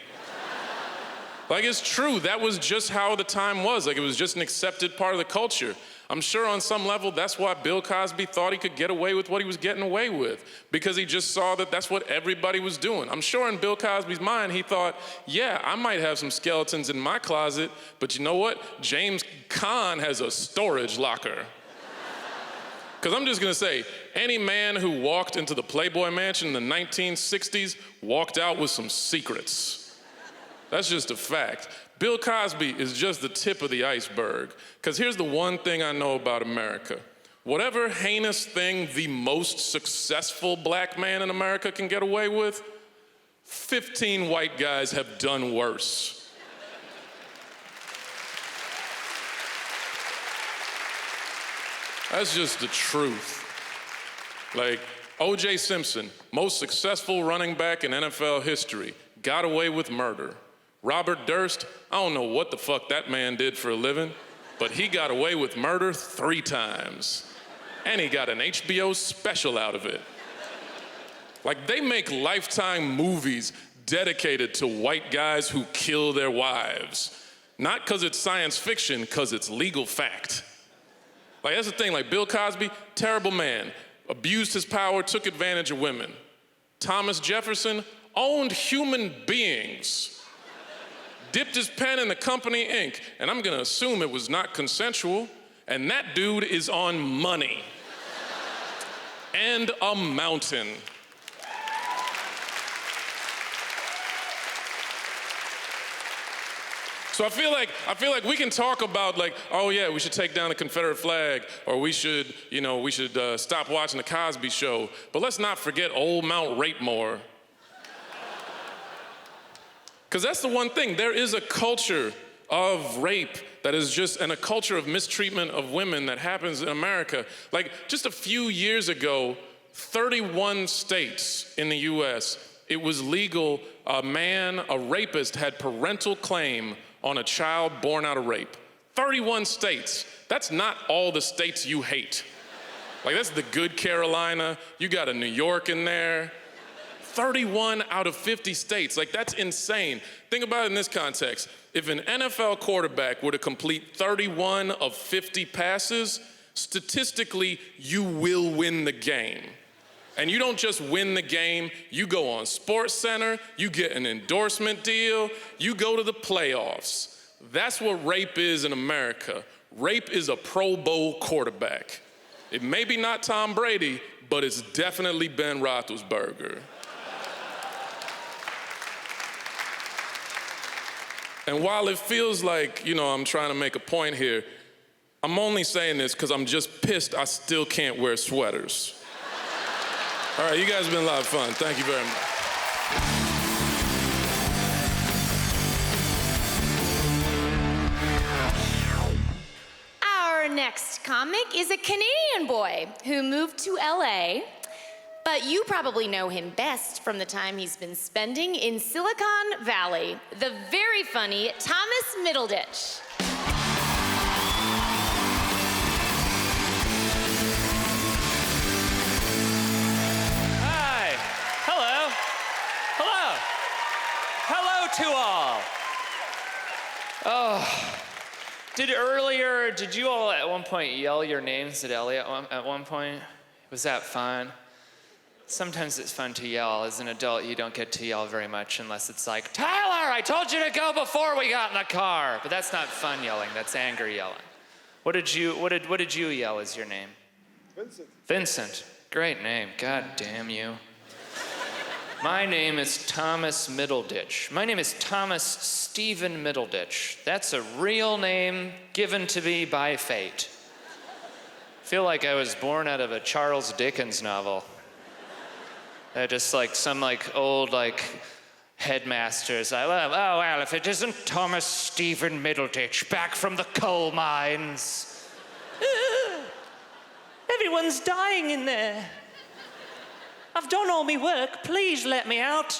Like it's true, that was just how the time was. Like it was just an accepted part of the culture. I'm sure on some level that's why Bill Cosby thought he could get away with what he was getting away with, because he just saw that that's what everybody was doing. I'm sure in Bill Cosby's mind he thought, yeah, I might have some skeletons in my closet, but you know what? James Caan has a storage locker. Because I'm just gonna say, any man who walked into the Playboy Mansion in the 1960s walked out with some secrets. That's just a fact. Bill Cosby is just the tip of the iceberg. Because here's the one thing I know about America. Whatever heinous thing the most successful black man in America can get away with, 15 white guys have done worse. That's just the truth. Like, O.J. Simpson, most successful running back in NFL history, got away with murder. Robert Durst, I don't know what the fuck that man did for a living, but he got away with murder 3 times. And he got an HBO special out of it. Like, they make Lifetime movies dedicated to white guys who kill their wives. Not because it's science fiction, because it's legal fact. Like, that's the thing, like Bill Cosby, terrible man, abused his power, took advantage of women. Thomas Jefferson owned human beings. Dipped his pen in the company ink, and I'm gonna assume it was not consensual, and that dude is on money. And a mountain. So I feel like we can talk about like, oh yeah, we should take down the Confederate flag, or we should stop watching the Cosby Show, but let's not forget Old Mount Rapemore. Because that's the one thing, there is a culture of rape that is just, and a culture of mistreatment of women that happens in America. Like just a few years ago, 31 states in the US, it was legal, a rapist had parental claim on a child born out of rape. 31 states, that's not all the states you hate. Like that's the good Carolina, you got a New York in there. 31 out of 50 states, like that's insane. Think about it in this context. If an NFL quarterback were to complete 31 of 50 passes, statistically, you will win the game. And you don't just win the game, you go on SportsCenter, you get an endorsement deal, you go to the playoffs. That's what rape is in America. Rape is a Pro Bowl quarterback. It may be not Tom Brady, but it's definitely Ben Roethlisberger. And while it feels like, I'm trying to make a point here, I'm only saying this because I'm just pissed I still can't wear sweaters. All right, you guys have been a lot of fun. Thank you very much. Our next comic is a Canadian boy who moved to LA. But you probably know him best from the time he's been spending in Silicon Valley. The very funny Thomas Middleditch. Hi. Hello. Hello. Hello to all. Oh. Did you all at one point yell your names at Ellie at one point? Was that fun? Sometimes it's fun to yell. As an adult, you don't get to yell very much unless it's like, Tyler, I told you to go before we got in the car. But that's not fun yelling, that's anger yelling. What did you yell as your name? Vincent. Vincent, great name, God damn you. My name is Thomas Middleditch. My name is Thomas Stephen Middleditch. That's a real name given to me by fate. I feel like I was born out of a Charles Dickens novel. Just like some old headmasters. Oh well, if it isn't Thomas Stephen Middleditch back from the coal mines. Everyone's dying in there. I've done all my work. Please let me out.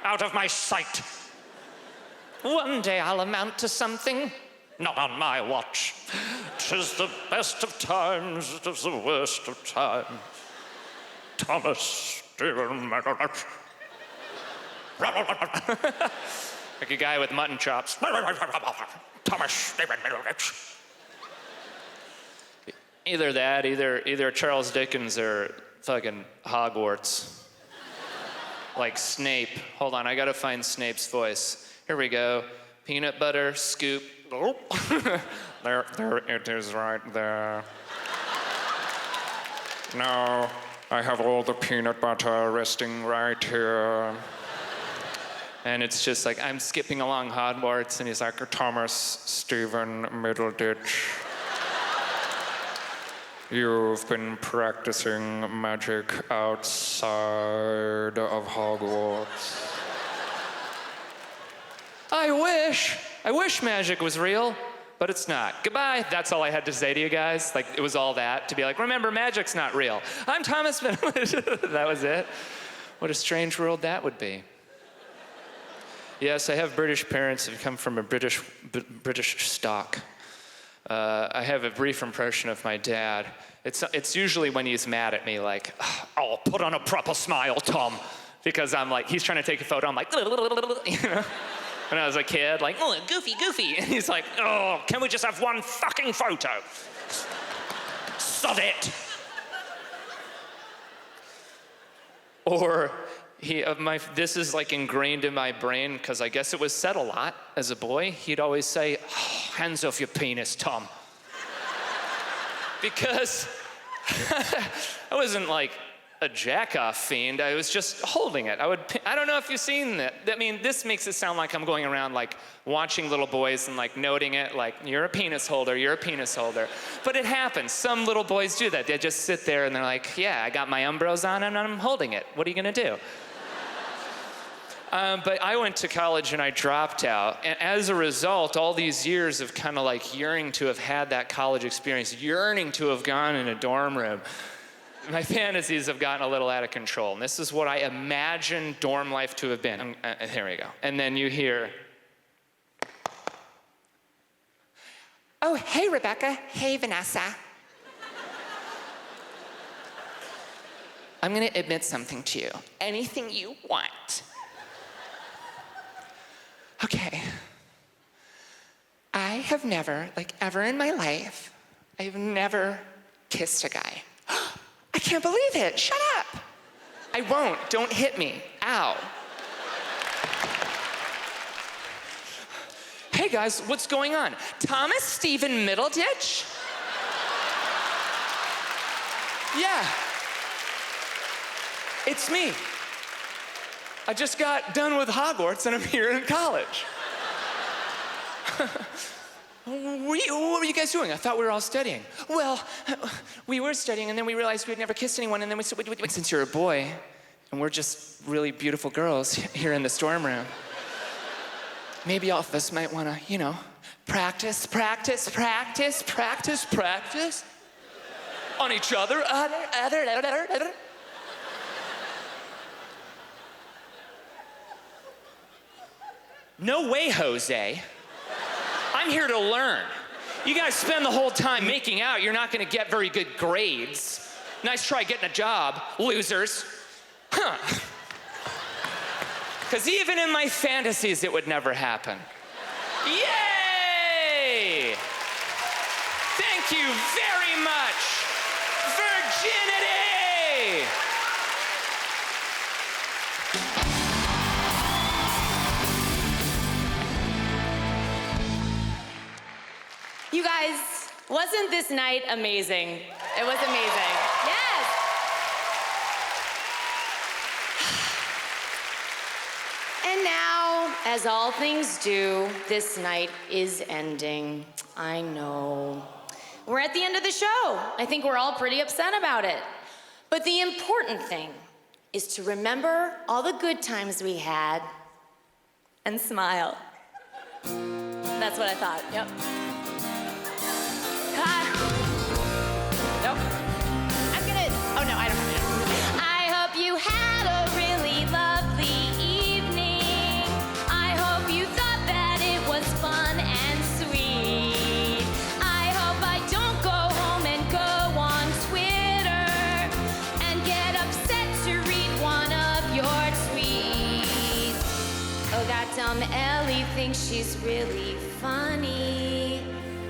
Out of my sight. One day I'll amount to something. Not on my watch. 'Tis the best of times, 'tis the worst of times. Thomas Stephen Middleditch. Like a guy with mutton chops. Thomas Stephen Middleditch. Either that, either Charles Dickens or fucking Hogwarts. Like Snape. Hold on, I gotta find Snape's voice. Here we go. Peanut butter scoop. Oh. There it is right there. Now, I have all the peanut butter resting right here. And it's just like, I'm skipping along Hogwarts, and he's like, Thomas Stephen Middleditch. You've been practicing magic outside of Hogwarts. I wish magic was real, but it's not. Goodbye. That's all I had to say to you guys. Like, it was all that, to be like, remember, magic's not real. I'm Thomas Middleditch. That was it. What a strange world that would be. Yes, I have British parents who come from a British stock. I have a brief impression of my dad. It's usually when he's mad at me, like, oh, put on a proper smile, Tom. Because I'm like, he's trying to take a photo, I'm like, you know? When I was a kid, like, oh, goofy. And he's like, oh, can we just have one fucking photo? Sod it. Or this is like ingrained in my brain, because I guess it was said a lot as a boy. He'd always say, oh, hands off your penis, Tom. Because I wasn't like a jack-off fiend, I was just holding it. I don't know if you've seen that. I mean, this makes it sound like I'm going around like watching little boys and like noting it, like, you're a penis holder, you're a penis holder. But it happens. Some little boys do that. They just sit there and they're like, yeah, I got my Umbros on and I'm holding it. What are you gonna do? But I went to college and I dropped out. And as a result, all these years of kind of like yearning to have had that college experience, yearning to have gone in a dorm room, my fantasies have gotten a little out of control. And this is what I imagine dorm life to have been. Here we go. And then you hear, oh, hey, Rebecca. Hey, Vanessa. I'm gonna admit something to you. Anything you want. Okay. I have never, like ever in my life, I've never kissed a guy. I can't believe it. Shut up. I won't. Don't hit me. Ow. Hey guys, what's going on? Thomas Stephen Middleditch? Yeah. It's me. I just got done with Hogwarts and I'm here in college. What were you guys doing? I thought we were all studying. Well, we were studying and then we realized we'd never kissed anyone and then since you're a boy and we're just really beautiful girls here in the dorm room, maybe all of us might want to, you know, practice on each other. No way, Jose. I'm here to learn. You guys spend the whole time making out, you're not gonna get very good grades. Nice try getting a job, losers. Huh. Because even in my fantasies, it would never happen. Yay! Thank you very much. Virginity! You guys, wasn't this night amazing? It was amazing. Yes! And now, as all things do, this night is ending. I know. We're at the end of the show. I think we're all pretty upset about it. But the important thing is to remember all the good times we had and smile. That's what I thought, yep. Nope. thinks she's really funny.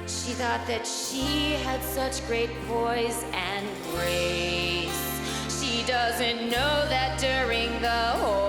She thought that she had such great poise and grace. She doesn't know that during the whole